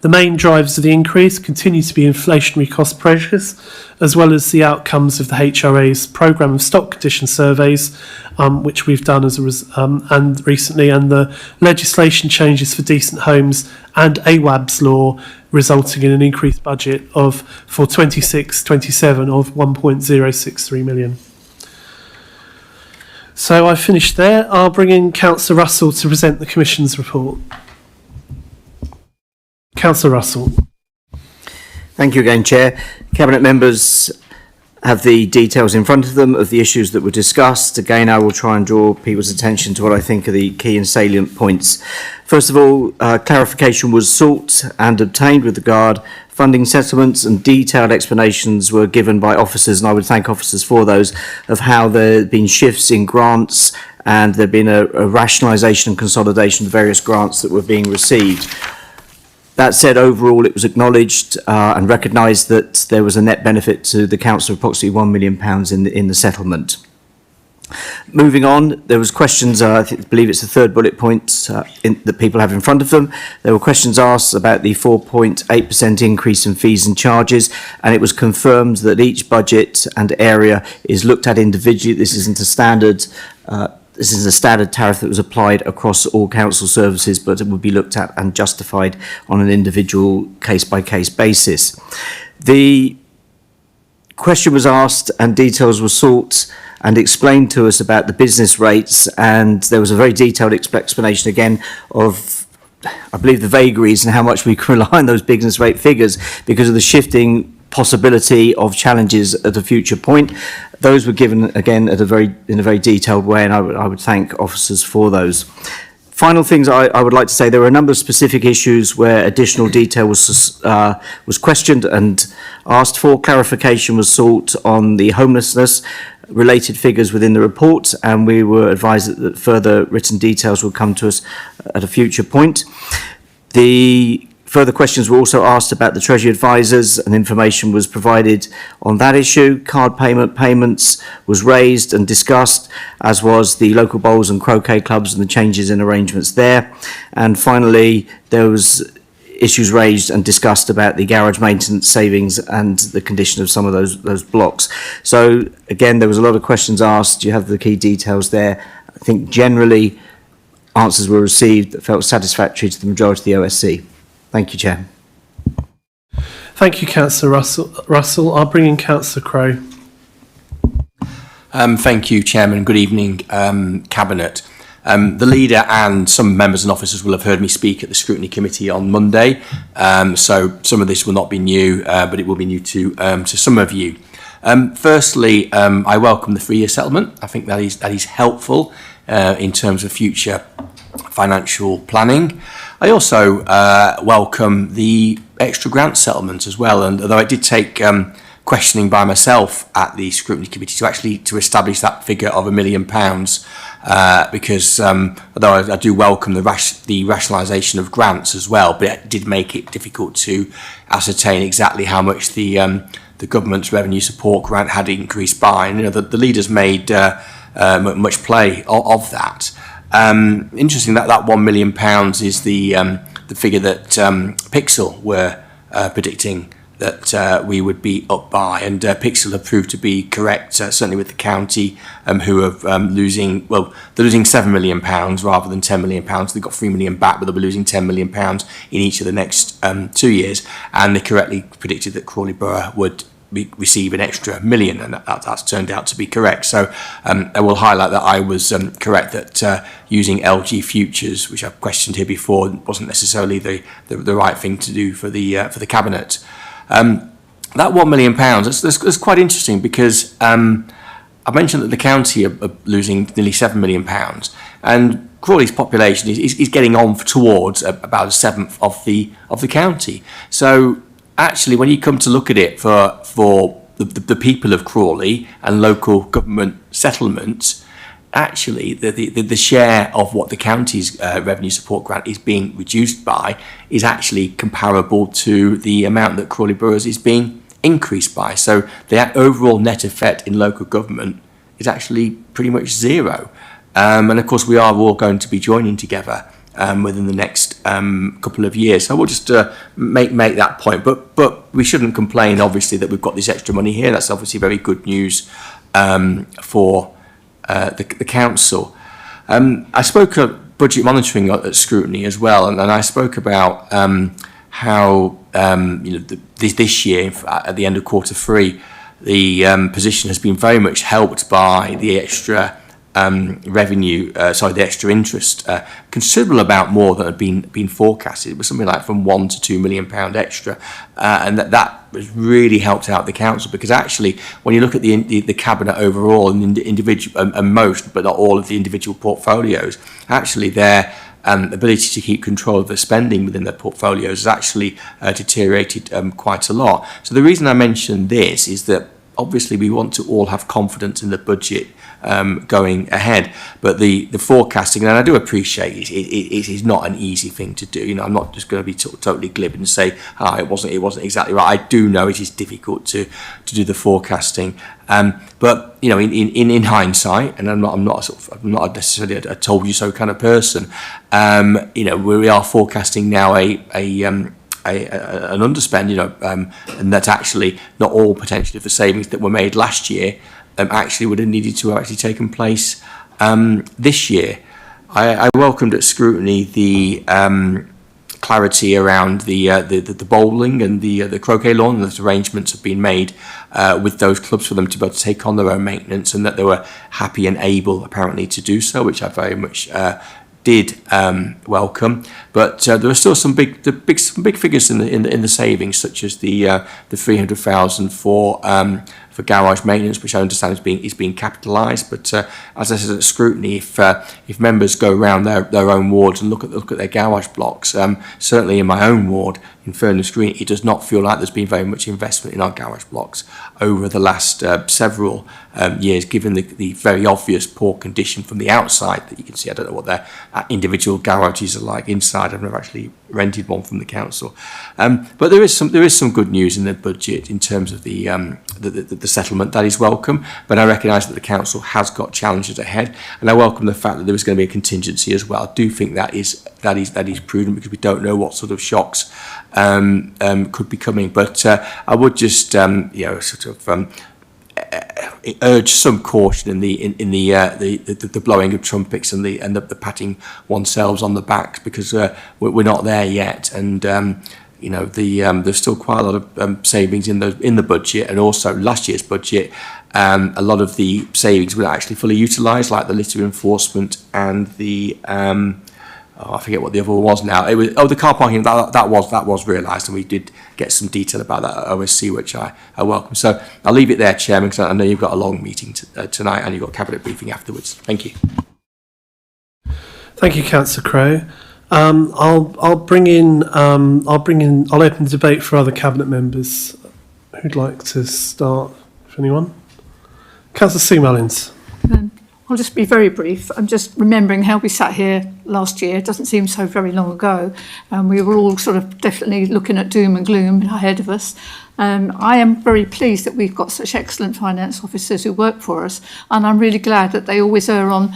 The main drivers of the increase continue to be inflationary cost pressures, as well as the outcomes of the HRA's programme of stock condition surveys, which we've done and recently, and the legislation changes for decent homes and AWAB's law, resulting in an increased budget for 26-27 of 1.063 million. So I've finished there. I'll bring in Councillor Russell to present the Commission's report. Councillor Russell. Thank you again, Chair. Cabinet members have the details in front of them of the issues that were discussed. Again, I will try and draw people's attention to what I think are the key and salient points. First of all, clarification was sought and obtained with regard funding settlements, and detailed explanations were given by officers, and I would thank officers for those, of how there have been shifts in grants and there have been a rationalisation and consolidation of various grants that were being received. That said, overall, it was acknowledged and recognised that there was a net benefit to the council of approximately £1 million in the settlement. Moving on, there was questions, I believe it's the third bullet point that people have in front of them. There were questions asked about the 4.8% increase in fees and charges, and it was confirmed that each budget and area is looked at individually. This isn't a standard This is a standard tariff that was applied across all council services, but it would be looked at and justified on an individual case-by-case basis. The question was asked and details were sought and explained to us about the business rates, and there was a very detailed explanation again of, I believe, the vagaries and how much we can rely on those business rate figures because of the shifting possibility of challenges at a future point. Those were given again in a very detailed way, and I would thank officers for those. Final things I would like to say: there were a number of specific issues where additional detail was questioned and asked for. Clarification was sought on the homelessness related figures within the report, and we were advised that further written details will come to us at a future point. The further questions were also asked about the Treasury advisors, and information was provided on that issue. Card payments was raised and discussed, as was the local bowls and croquet clubs and the changes in arrangements there. And finally, there was issues raised and discussed about the garage maintenance savings and the condition of some of those blocks. So again, there was a lot of questions asked. You have the key details there. I think generally answers were received that felt satisfactory to the majority of the OSC. Thank you, Chair. Thank you, Councillor Russell. I'll bring in Councillor Crowe. Thank you, Chairman. Good evening, Cabinet. The leader and some members and officers will have heard me speak at the Scrutiny Committee on Monday, so some of this will not be new, but it will be new to some of you. Firstly, I welcome the 3-year settlement. I think that is helpful in terms of future financial planning. I also welcome the extra grant settlement as well, and although I did take questioning by myself at the Scrutiny Committee to establish that figure of £1 million, because although I do welcome the rationalisation of grants as well, but it did make it difficult to ascertain exactly how much the government's revenue support grant had increased by, and the leaders made much play of that. Interesting that £1 million is the figure that Pixel were predicting that we would be up by, and Pixel have proved to be correct, certainly with the county, who are losing, well, they're losing £7 million rather than £10 million. They've got £3 million back, but they'll be losing £10 million in each of the next 2 years, and they correctly predicted that Crawley Borough would receive an extra £1 million, and that's turned out to be correct. So I will highlight that I was correct that using LG futures, which I've questioned here before, wasn't necessarily the right thing to do for the cabinet. That £1 million, that's quite interesting, because I mentioned that the county are losing nearly £7 million, and Crawley's population is getting on towards about a seventh of the county. So actually, when you come to look at it for the people of Crawley and local government settlements, actually the share of what the county's revenue support grant is being reduced by is actually comparable to the amount that Crawley Borough's is being increased by. So the overall net effect in local government is actually pretty much zero. And of course, we are all going to be joining together within the next couple of years. So we'll just make that point. But we shouldn't complain, obviously, that we've got this extra money here. That's obviously very good news for the council. I spoke of budget monitoring at scrutiny as well, and I spoke about how this year at the end of Q3 the position has been very much helped by the extra the extra interest, considerable amount more than had been forecasted. It was something like from £1 to £2 million extra, and that has really helped out the council, because actually, when you look at the cabinet overall and individual and most, but not all of the individual portfolios, actually their ability to keep control of the spending within their portfolios has actually deteriorated quite a lot. So the reason I mention this is that obviously we want to all have confidence in the budget going ahead, but the forecasting, and I do appreciate it is not an easy thing to do. I'm not just going to be totally glib and say it wasn't exactly right. I do know it is difficult to do the forecasting, but in hindsight, and I'm not necessarily a told you so kind of person. We are forecasting now an underspend, and that actually not all potentially of the savings that were made last year actually would have needed to have actually taken place this year. I welcomed at scrutiny the clarity around the bowling and the croquet lawn, and that arrangements have been made with those clubs for them to be able to take on their own maintenance, and that they were happy and able apparently to do so, which I very much did welcome. But there are still some big figures in the savings, such as the 300,000 for garage maintenance, which I understand is being capitalised. But as I said at scrutiny, if members go around their own wards and look at their garage blocks, certainly in my own ward in Furness Green, it does not feel like there's been very much investment in our garage blocks over the last several years, given the very obvious poor condition from the outside that you can see. I don't know what their individual garages are like inside. I've never actually rented one from the council, but there is some good news in the budget in terms of the settlement. That is welcome, but I recognise that the council has got challenges ahead, and I welcome the fact that there is going to be a contingency as well. I do think that is prudent, because we don't know what sort of shocks could be coming. But I would just urge some caution in the blowing of trumpets and the patting oneself on the back, because we're not there yet, and there's still quite a lot of savings in the budget, and also last year's budget. A lot of the savings were actually fully utilised, like the litter enforcement and the I forget what the other one was now. It was the car parking. That was realised, and we did get some detail about that at OSC, which I welcome. So I'll leave it there, Chairman, because I know you've got a long meeting tonight, and you've got cabinet briefing afterwards. Thank you. Thank you, Councillor Crowe. I'll open the debate for other cabinet members. Who'd like to start? If anyone, Councillor Sue Mullins. I'll just be very brief. I'm just remembering how we sat here last year. It doesn't seem so very long ago. We were all sort of definitely looking at doom and gloom ahead of us. I am very pleased that we've got such excellent finance officers who work for us, and I'm really glad that they always err on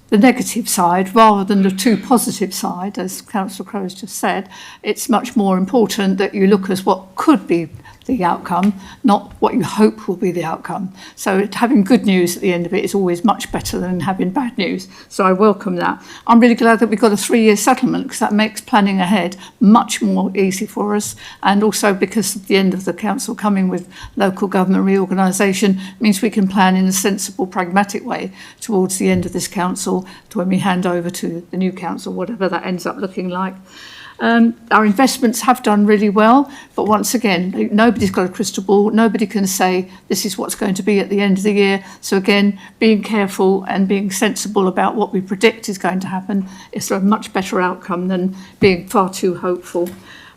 the negative side rather than the too positive side. As Councillor Crowe has just said, it's much more important that you look at what could be the outcome, not what you hope will be the outcome. So having good news at the end of it is always much better than having bad news. So I welcome that. I'm really glad that we've got a 3-year settlement, because that makes planning ahead much more easy for us. And also because at the end of the council coming with local government reorganisation means we can plan in a sensible, pragmatic way towards the end of this council to when we hand over to the new council, whatever that ends up looking like. Our investments have done really well, but once again, nobody's got a crystal ball. Nobody can say this is what's going to be at the end of the year. So again, being careful and being sensible about what we predict is going to happen is a much better outcome than being far too hopeful.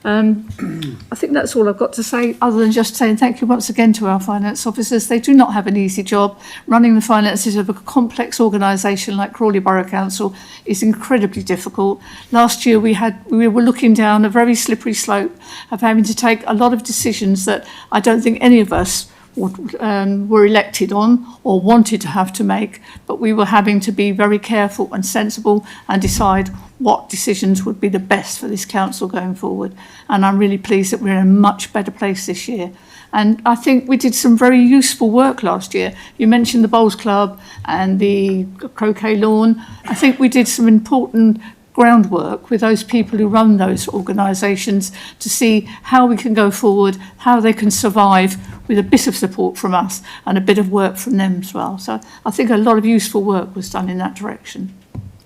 I think that's all I've got to say, other than just saying thank you once again to our finance officers. They do not have an easy job. Running the finances of a complex organisation like Crawley Borough Council is incredibly difficult. Last year we were looking down a very slippery slope of having to take a lot of decisions that I don't think any of us were elected on or wanted to have to make, but we were having to be very careful and sensible and decide what decisions would be the best for this council going forward. And I'm really pleased that we're in a much better place this year. And I think we did some very useful work last year. You mentioned the Bowls Club and the croquet lawn. I think we did some important groundwork with those people who run those organisations to see how we can go forward, how they can survive with a bit of support from us and a bit of work from them as well. So I think a lot of useful work was done in that direction.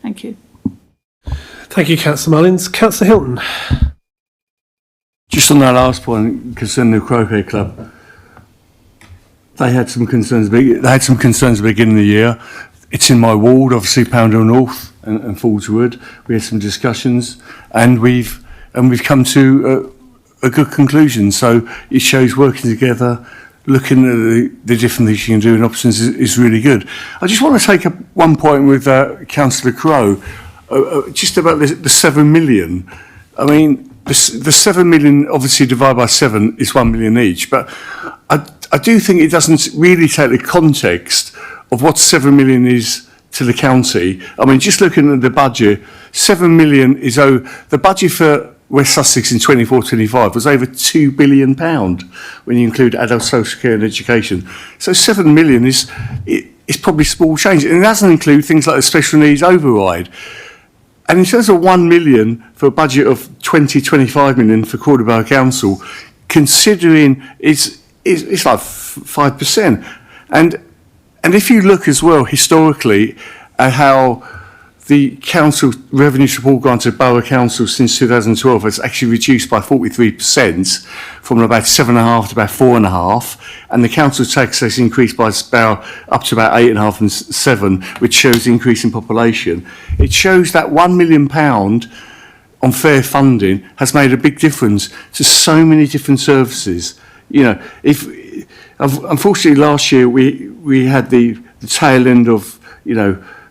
Thank you. Thank you, Councillor Mullins. Councillor Hilton. Just on that last point, concerning the croquet club, they had some concerns. They had some concerns at the beginning of the year. It's in my ward, obviously, Poundhill North and Fallswood. We had some discussions, and we've come to a good conclusion. So it shows working together, looking at the different things you can do and options is really good. I just want to take up one point with Councillor Crowe, just about the 7 million. I mean, the 7 million, obviously divided by 7 is 1 million each, but I do think it doesn't really take the context of what 7 million is to the county. I mean, just looking at the budget, 7 million is the budget for West Sussex in 24-25 was over £2 billion when you include adult social care and education. So 7 million is probably small change, and it doesn't include things like the special needs override. And in terms of 1 million for a budget of 25 million for Crawley Borough Council, considering it's like 5%. And if you look as well historically at how the council revenue support grant to Borough Council since 2012 has actually reduced by 43% from about 7.5 to about 4.5, and the council tax has increased by about up to about 8.5 and 7, which shows the increase in population. It shows that £1 million on fair funding has made a big difference to so many different services. You know, unfortunately last year we had the tail end of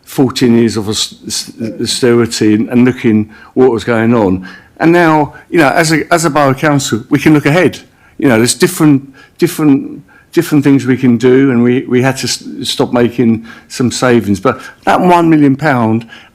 14 years of austerity and looking what was going on, and now as a borough council we can look ahead. There's different things we can do, and we had to stop making some savings, but that £1 million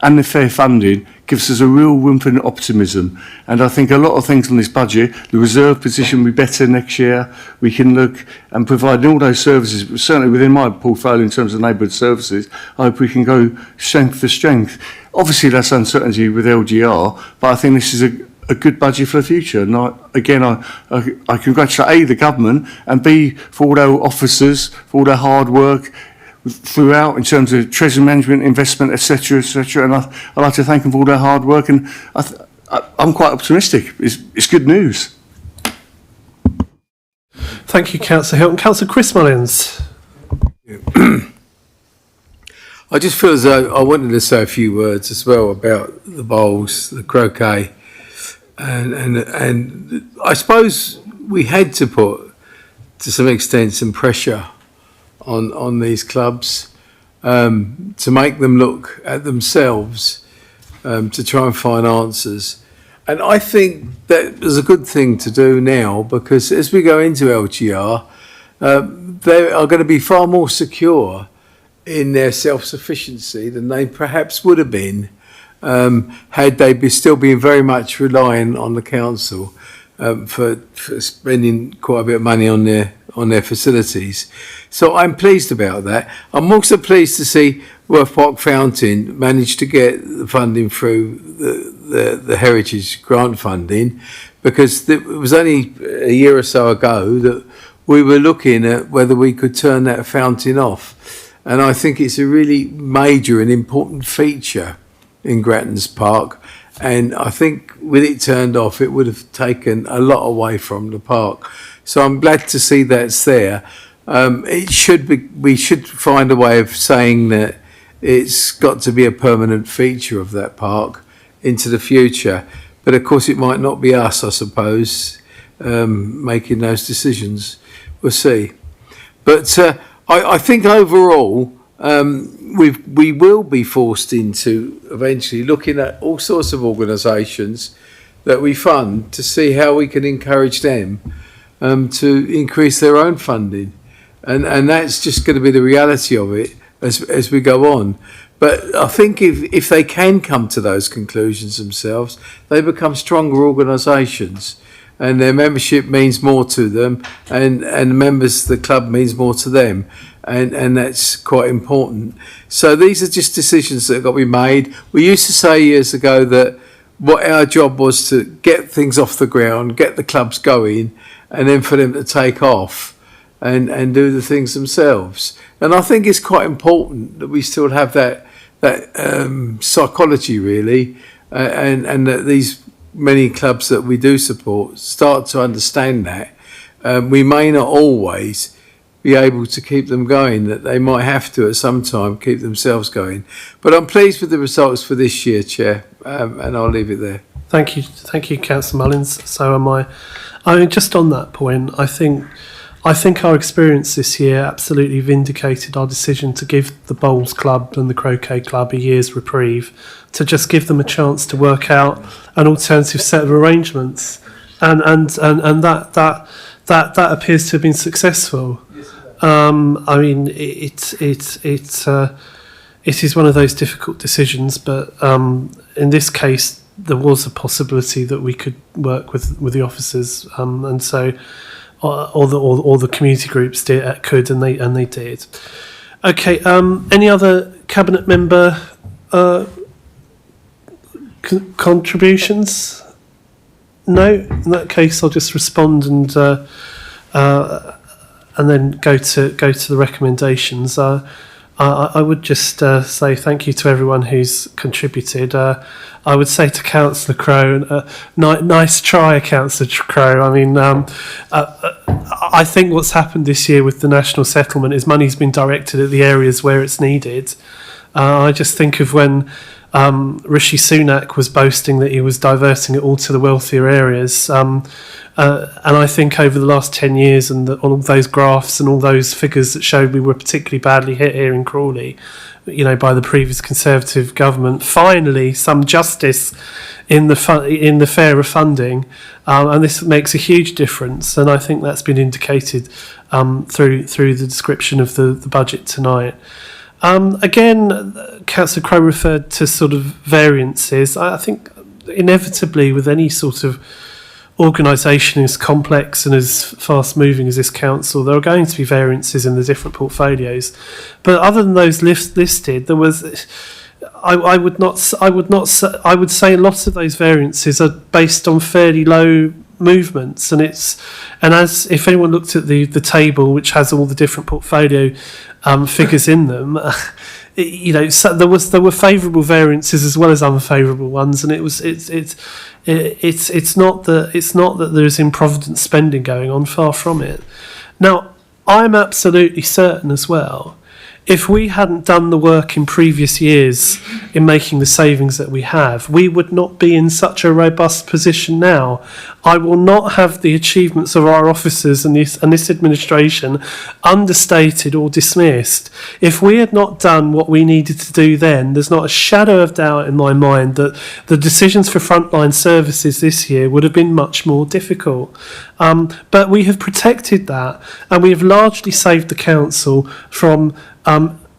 and the fair funding gives us a real room for optimism. And I think a lot of things on this budget, the reserve position will be better next year. We can look and provide all those services, certainly within my portfolio in terms of neighbourhood services. I hope we can go strength for strength. Obviously that's uncertainty with LGR, but I think this is a good budget for the future. And I congratulate A, the government, and B, for all their officers, for all their hard work throughout in terms of treasury management, investment, etc., etc. And I'd like to thank them for all their hard work, and I'm quite optimistic. It's good news. Thank you, Councillor Hilton. Councillor Chris Mullins. I just feel as though I wanted to say a few words as well about the bowls, the croquet, and I suppose we had to put, to some extent, some pressure on these clubs to make them look at themselves, to try and find answers. And I think that is a good thing to do now, because as we go into LGR, they are going to be far more secure in their self-sufficiency than they perhaps would have been had they still been very much relying on the council for spending quite a bit of money on their facilities. So I'm pleased about that. I'm also pleased to see Worth Park Fountain managed to get the funding through the Heritage Grant funding, because it was only a year or so ago that we were looking at whether we could turn that fountain off. And I think it's a really major and important feature in Grattan's Park. And I think with it turned off, it would have taken a lot away from the park. So I'm glad to see that's there. We should find a way of saying that it's got to be a permanent feature of that park into the future. But of course, it might not be us, I suppose, making those decisions. We'll see. But I think overall, we will be forced into eventually looking at all sorts of organisations that we fund to see how we can encourage them to increase their own funding. And that's just going to be the reality of it as we go on. But I think if they can come to those conclusions themselves, they become stronger organisations, and their membership means more to them, and members of the club means more to them, and that's quite important. So these are just decisions that have got to be made. We used to say years ago that what our job was to get things off the ground, get the clubs going, and then for them to take off and do the things themselves. And I think it's quite important that we still have that psychology, really, and that these many clubs that we do support start to understand that. We may not always be able to keep them going, that they might have to at some time keep themselves going. But I'm pleased with the results for this year, Chair, and I'll leave it there. Thank you, Councillor Mullins. So am I. I mean, just on that point, I think our experience this year absolutely vindicated our decision to give the Bowls Club and the Croquet Club a year's reprieve, to just give them a chance to work out an alternative set of arrangements, and that appears to have been successful. I mean, it is one of those difficult decisions, but in this case, there was a possibility that we could work with the officers, and so. Or the community groups could, and they did. Okay. Any other cabinet member contributions? No. In that case, I'll just respond and then go to the recommendations. I would just say thank you to everyone who's contributed. I would say to Councillor Crowe, nice try, Councillor Crowe. I mean, I think what's happened this year with the national settlement is money's been directed at the areas where it's needed. I just think of when Rishi Sunak was boasting that he was diverting it all to the wealthier areas. And I think over the last 10 years and all those graphs and all those figures that showed we were particularly badly hit here in Crawley, by the previous Conservative government, finally some justice in the fairer funding, and this makes a huge difference. And I think that's been indicated through the description of the budget tonight. Again, Councillor Crowe referred to sort of variances. I think inevitably with any sort of organisation as complex and as fast moving as this council, there are going to be variances in the different portfolios. But other than those listed, there was. I would say a lot of those variances are based on fairly low movements, and as if anyone looked at the table which has all the different portfolio figures in them, so there were favourable variances as well as unfavourable ones, and it's not that there's improvident spending going on, far from it. Now, I'm absolutely certain as well, if we hadn't done the work in previous years in making the savings that we have, we would not be in such a robust position now. I will not have the achievements of our officers and this administration understated or dismissed. If we had not done what we needed to do then, there's not a shadow of doubt in my mind that the decisions for frontline services this year would have been much more difficult. But we have protected that, and we have largely saved the council from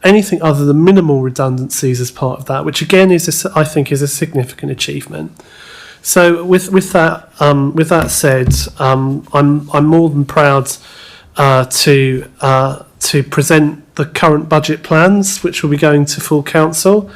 anything other than minimal redundancies as part of that, which again I think is a significant achievement. So with that said, I'm more than proud to present the current budget plans, which will be going to full council,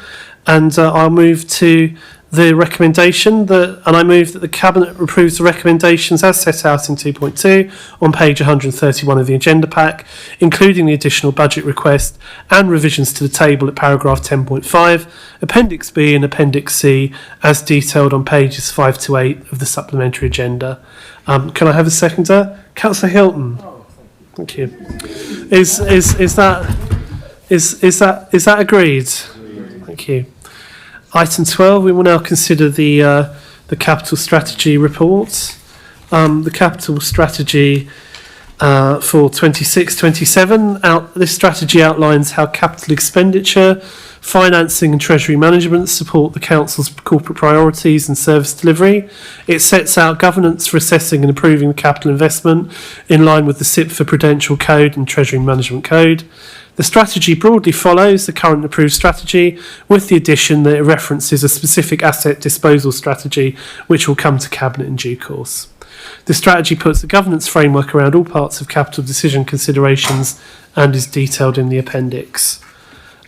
and I'll move to the recommendation and I move that the Cabinet approves the recommendations as set out in 2.2 on page 131 of the agenda pack, including the additional budget request and revisions to the table at paragraph 10.5, Appendix B and Appendix C as detailed on pages 5 to 8 of the supplementary agenda. Can I have a seconder? Councillor Hilton. Thank you. Is that agreed? Thank you. Item 12, we will now consider the capital strategy report. The capital strategy for 26-27. This strategy outlines how capital expenditure, financing and treasury management support the council's corporate priorities and service delivery. It sets out governance for assessing and approving the capital investment in line with the CIPFA Prudential Code and Treasury Management Code. The strategy broadly follows the current approved strategy, with the addition that it references a specific asset disposal strategy, which will come to Cabinet in due course. The strategy puts the governance framework around all parts of capital decision considerations and is detailed in the appendix.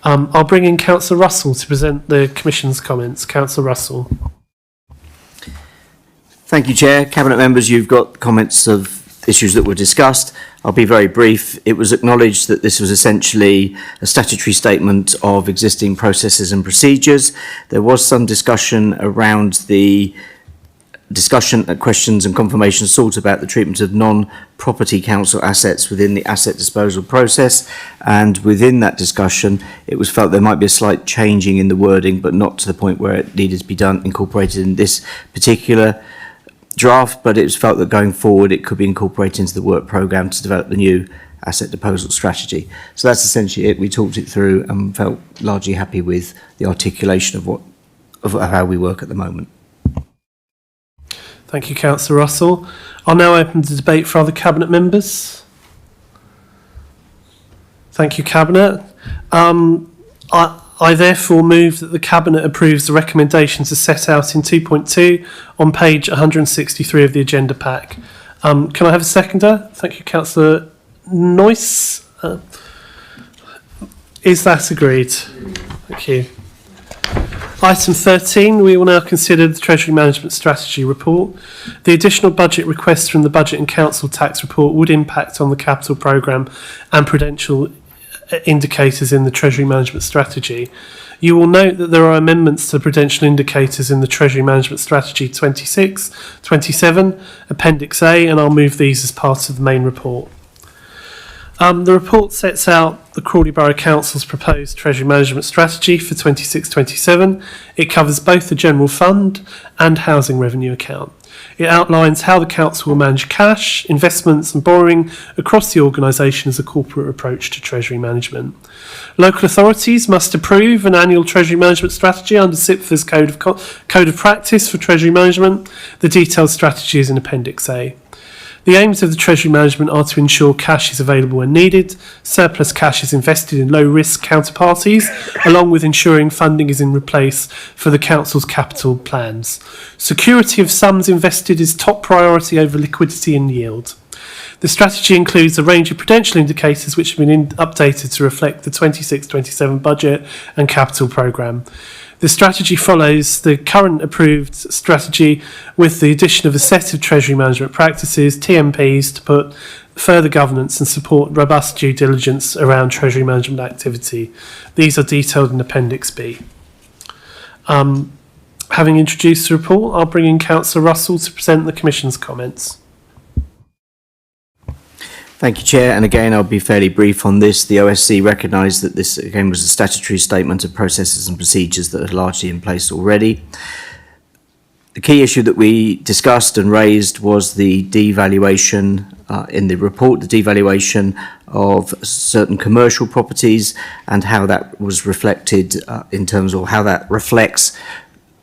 I'll bring in Councillor Russell to present the Commission's comments. Councillor Russell. Thank you, Chair. Cabinet members, you've got comments of issues that were discussed. I'll be very brief. It was acknowledged that this was essentially a statutory statement of existing processes and procedures. There was some discussion around the questions and confirmation sought about the treatment of non-property council assets within the asset disposal process, and within that discussion it was felt there might be a slight changing in the wording, but not to the point where it needed to be incorporated in this particular draft, but it was felt that going forward it could be incorporated into the work programme to develop the new asset disposal strategy. So that's essentially it. We talked it through and felt largely happy with the articulation of how we work at the moment. Thank you, Councillor Russell. I'll now open the debate for other Cabinet members. Thank you, Cabinet. I therefore move that the Cabinet approves the recommendations as set out in 2.2 on page 163 of the agenda pack. Can I have a seconder? Thank you, Councillor Noyce. Is that agreed? Thank you. Item 13, we will now consider the Treasury Management Strategy report. The additional budget requests from the Budget and Council Tax report would impact on the capital programme and prudential indicators in the Treasury Management Strategy. You will note that there are amendments to the prudential indicators in the Treasury Management Strategy 26-27, Appendix A, and I'll move these as part of the main report. The report sets out the Crawley Borough Council's proposed Treasury Management Strategy for 26-27. It covers both the General Fund and Housing Revenue Account. It outlines how the Council will manage cash, investments and borrowing across the organisation as a corporate approach to Treasury management. Local authorities must approve an annual Treasury Management Strategy under CIPFA's Code of Practice for Treasury Management. The detailed strategy is in Appendix A. The aims of the Treasury Management are to ensure cash is available when needed, surplus cash is invested in low-risk counterparties, along with ensuring funding is in place for the Council's capital plans. Security of sums invested is top priority over liquidity and yield. The strategy includes a range of prudential indicators which have been updated to reflect the 26-27 budget and capital programme. The strategy follows the current approved strategy with the addition of a set of Treasury management practices, TMPs, to put further governance and support robust due diligence around Treasury management activity. These are detailed in Appendix B. Having introduced the report, I'll bring in Councillor Russell to present the Commission's comments. Thank you, Chair. And again, I'll be fairly brief on this. The OSC recognised that this, again, was a statutory statement of processes and procedures that are largely in place already. The key issue that we discussed and raised was the devaluation in the report, the devaluation of certain commercial properties and how that was reflected in terms of how that reflects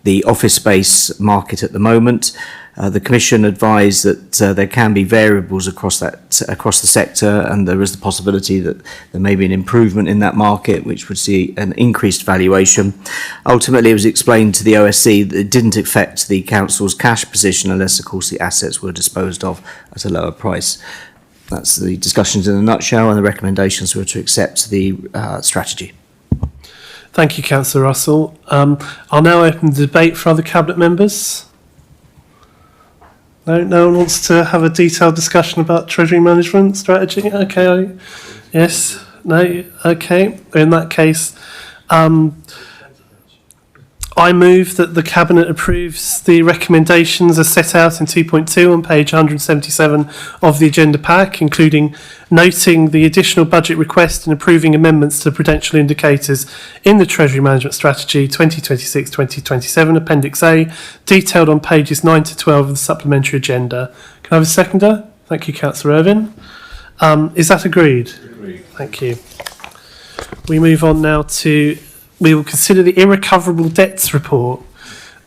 the office space market at the moment. The Commission advised that there can be variables across the sector, and there is the possibility that there may be an improvement in that market, which would see an increased valuation. Ultimately, it was explained to the OSC that it didn't affect the council's cash position unless, of course, the assets were disposed of at a lower price. That's the discussions in a nutshell, and the recommendations were to accept the strategy. Thank you, Councillor Russell. I'll now open the debate for other Cabinet members. No one wants to have a detailed discussion about Treasury management strategy? Okay. Yes? No? Okay. In that case, I move that the Cabinet approves the recommendations as set out in 2.2 on page 177 of the agenda pack, including noting the additional budget request and approving amendments to the prudential indicators in the Treasury Management Strategy 2026-2027 Appendix A, detailed on pages 9 to 12 of the supplementary agenda. Can I have a seconder? Thank you, Councillor Irvine. Is that agreed? Agreed. Thank you. We move on now to... We will consider the Irrecoverable Debts Report.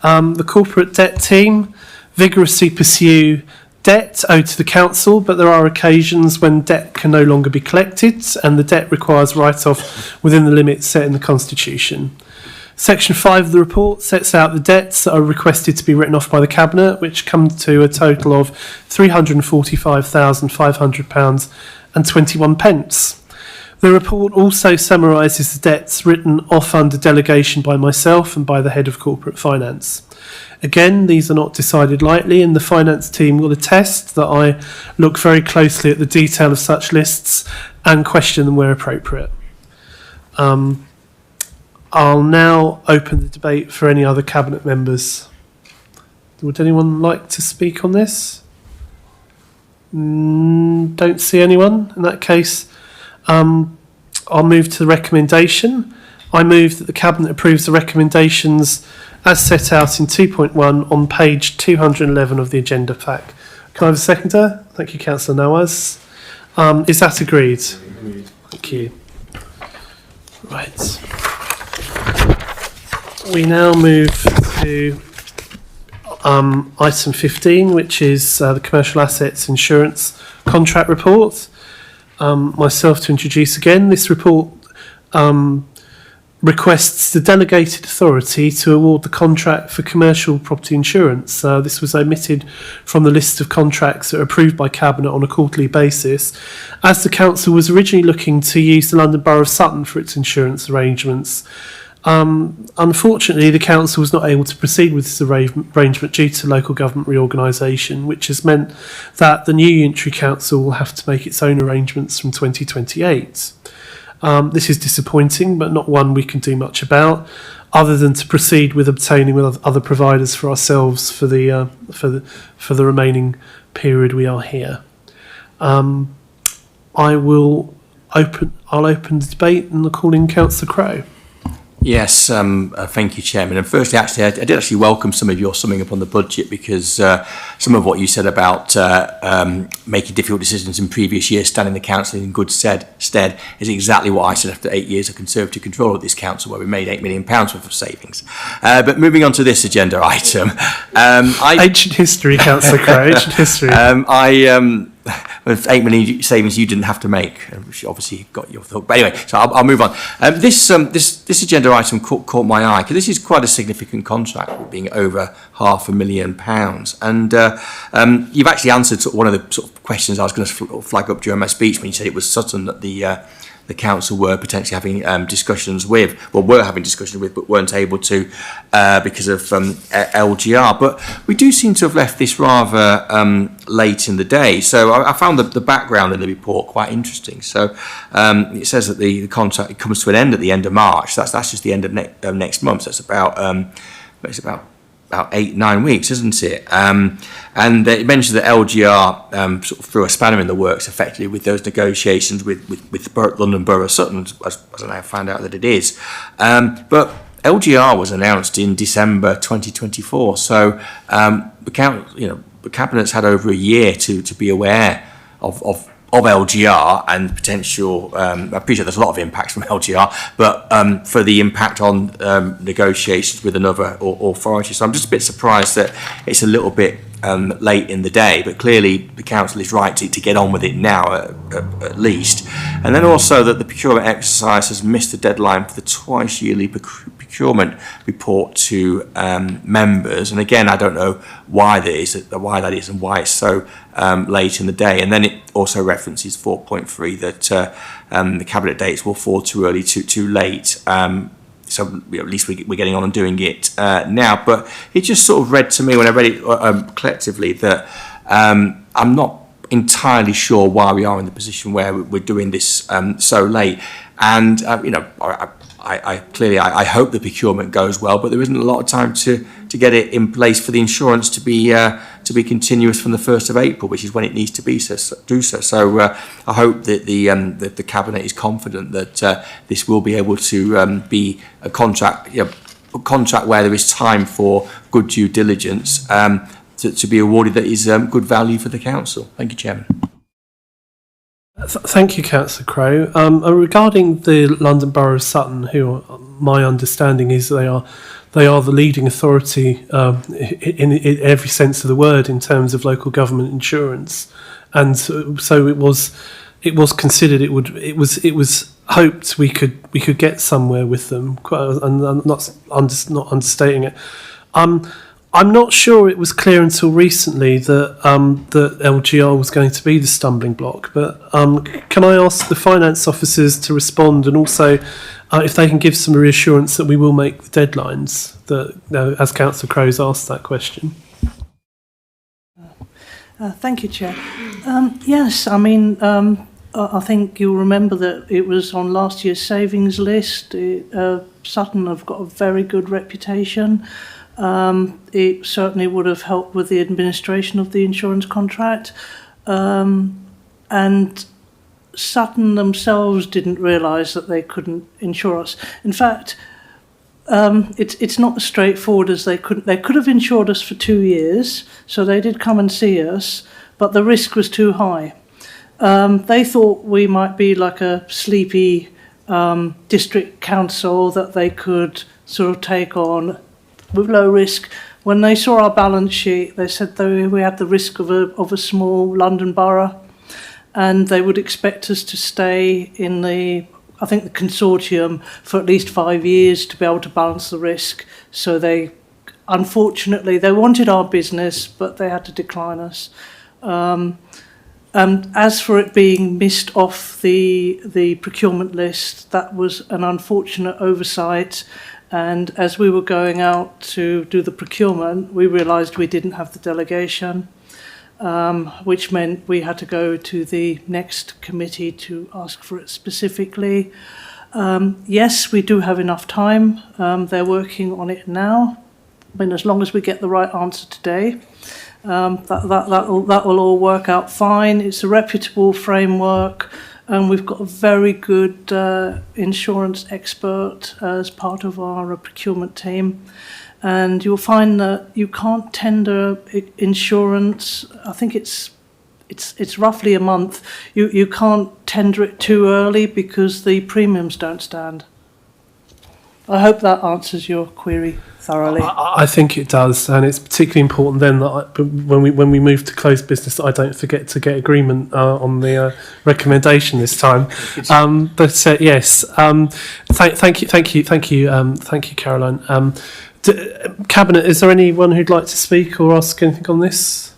The corporate debt team vigorously pursue debt owed to the council, but there are occasions when debt can no longer be collected and the debt requires write-off within the limits set in the Constitution. Section 5 of the report sets out the debts that are requested to be written off by the Cabinet, which come to a total of £345,500 and 21 pence. The report also summarises the debts written off under delegation by myself and by the Head of Corporate Finance. Again, these are not decided lightly, and the finance team will attest that I look very closely at the detail of such lists and question them where appropriate. I'll now open the debate for any other Cabinet members. Would anyone like to speak on this? Don't see anyone. In that case, I'll move to the recommendation. I move that the Cabinet approves the recommendations as set out in 2.1 on page 211 of the agenda pack. Can I have a seconder? Thank you, Councillor Nawaz. Is that agreed? Agreed. Thank you. Right. We now move to item 15, which is the Commercial Assets Insurance Contract Report. Myself to introduce again. This report requests the delegated authority to award the contract for commercial property insurance. This was omitted from the list of contracts that are approved by Cabinet on a quarterly basis, as the Council was originally looking to use the London Borough of Sutton for its insurance arrangements. Unfortunately, the Council was not able to proceed with this arrangement due to local government reorganisation, which has meant that the new unitary council will have to make its own arrangements from 2028. This is disappointing, but not one we can do much about, other than to proceed with obtaining with other providers for ourselves for the remaining period we are here. I'll open the debate and call in Councillor Crowe. Yes, thank you, Chairman. And firstly, actually, I did actually welcome some of your summing up on the budget, because some of what you said about making difficult decisions in previous years, standing the council in good stead, is exactly what I said after 8 years of Conservative control of this council, where we made £8 million worth of savings. But moving on to this agenda item. Ancient history, Councillor Crowe, ancient history. With 8 million savings you didn't have to make, which obviously got your thought. But anyway, so I'll move on. This agenda item caught my eye, because this is quite a significant contract, being over £500,000. And you've actually answered one of the sort of questions I was going to flag up during my speech, when you said it was Sutton that the council were potentially having discussions with, but weren't able to because of LGR. But we do seem to have left this rather late in the day. So I found the background in the report quite interesting. So it says that the contract comes to an end at the end of March. That's just the end of next month. So it's about 8-9 weeks, isn't it? And it mentioned that LGR sort of threw a spanner in the works effectively with those negotiations with London Borough of Sutton, as I now found out that it is. But LGR was announced in December 2024, so the Cabinet's had over a year to be aware of of LGR and potential, I appreciate there's a lot of impacts from LGR, but for the impact on negotiations with another authority. So I'm just a bit surprised that it's a little bit late in the day, but clearly the council is right to get on with it now at least. And then also that the procurement exercise has missed the deadline for the twice yearly procurement report to members. And again, I don't know why that is and why it's so late in the day. And then it also references 4.3 that the cabinet dates will fall too early, too late. So at least we're getting on and doing it now. But it just sort of read to me when I read it collectively that I'm not entirely sure why we are in the position where we're doing this so late. And I hope the procurement goes well, but there isn't a lot of time to get it in place for the insurance to be continuous from the 1st of April, which is when it needs to be so. So I hope that the cabinet is confident that this will be able to be a contract where there is time for good due diligence to be awarded that is good value for the council. Thank you, Chairman. Thank you, Councillor Crowe. Regarding the London Borough of Sutton, who my understanding is they are the leading authority in every sense of the word in terms of local government insurance, and so it was considered it was hoped we could get somewhere with them, and I'm not understating it. I'm not sure it was clear until recently that that LGR was going to be the stumbling block, but can I ask the finance officers to respond, and also if they can give some reassurance that we will make the deadlines, that as Councillor Crowe's asked that question. Thank you, Chair. Yes, I mean, I think you'll remember that it was on last year's savings list. Sutton have got a very good reputation. It certainly would have helped with the administration of the insurance contract. And Sutton themselves didn't realise that they couldn't insure us. In fact, it's not as straightforward as they could have insured us for 2 years, so they did come and see us, but the risk was too high. They thought we might be like a sleepy district council that they could sort of take on with low risk. When they saw our balance sheet, they said that we had the risk of a small London borough, and they would expect us to stay in the consortium for at least 5 years to be able to balance the risk. So unfortunately, they wanted our business, but they had to decline us. And as for it being missed off the procurement list, that was an unfortunate oversight. And as we were going out to do the procurement, we realised we didn't have the delegation, which meant we had to go to the next committee to ask for it specifically. Yes, we do have enough time. They're working on it now. I mean, as long as we get the right answer today, that will all work out fine. It's a reputable framework. And we've got a very good insurance expert as part of our procurement team. And you'll find that you can't tender insurance. I think it's roughly a month. You can't tender it too early because the premiums don't stand. I hope that answers your query thoroughly. I think it does, and it's particularly important then that when we move to closed business, that I don't forget to get agreement on the recommendation this time. Yes, thank you, Caroline. Cabinet, is there anyone who'd like to speak or ask anything on this?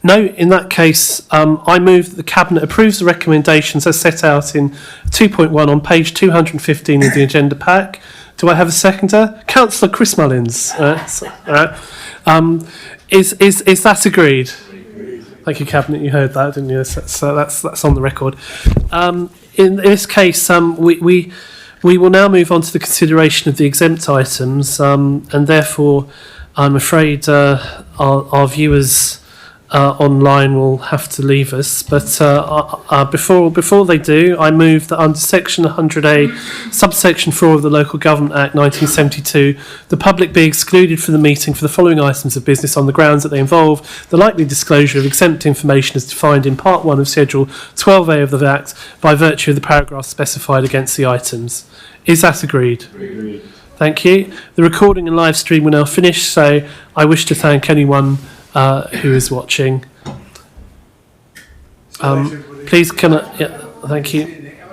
No, in that case, I move that the Cabinet approves the recommendations as set out in 2.1 on page 215 of the agenda pack. Do I have a seconder? Councillor Chris Mullins. Is that agreed? Thank you, Cabinet. You heard that, didn't you? So that's on the record. In this case, we will now move on to the consideration of the exempt items, and therefore, I'm afraid our viewers online will have to leave us. But before they do, I move that under Section 100A, subsection 4 of the Local Government Act 1972, the public be excluded from the meeting for the following items of business on the grounds that they involve the likely disclosure of exempt information as defined in Part 1 of Schedule 12A of the Act by virtue of the paragraph specified against the items. Is that agreed? Agreed. Thank you. The recording and live stream will now finish, so I wish to thank anyone who is watching. Please can I, yeah, thank you.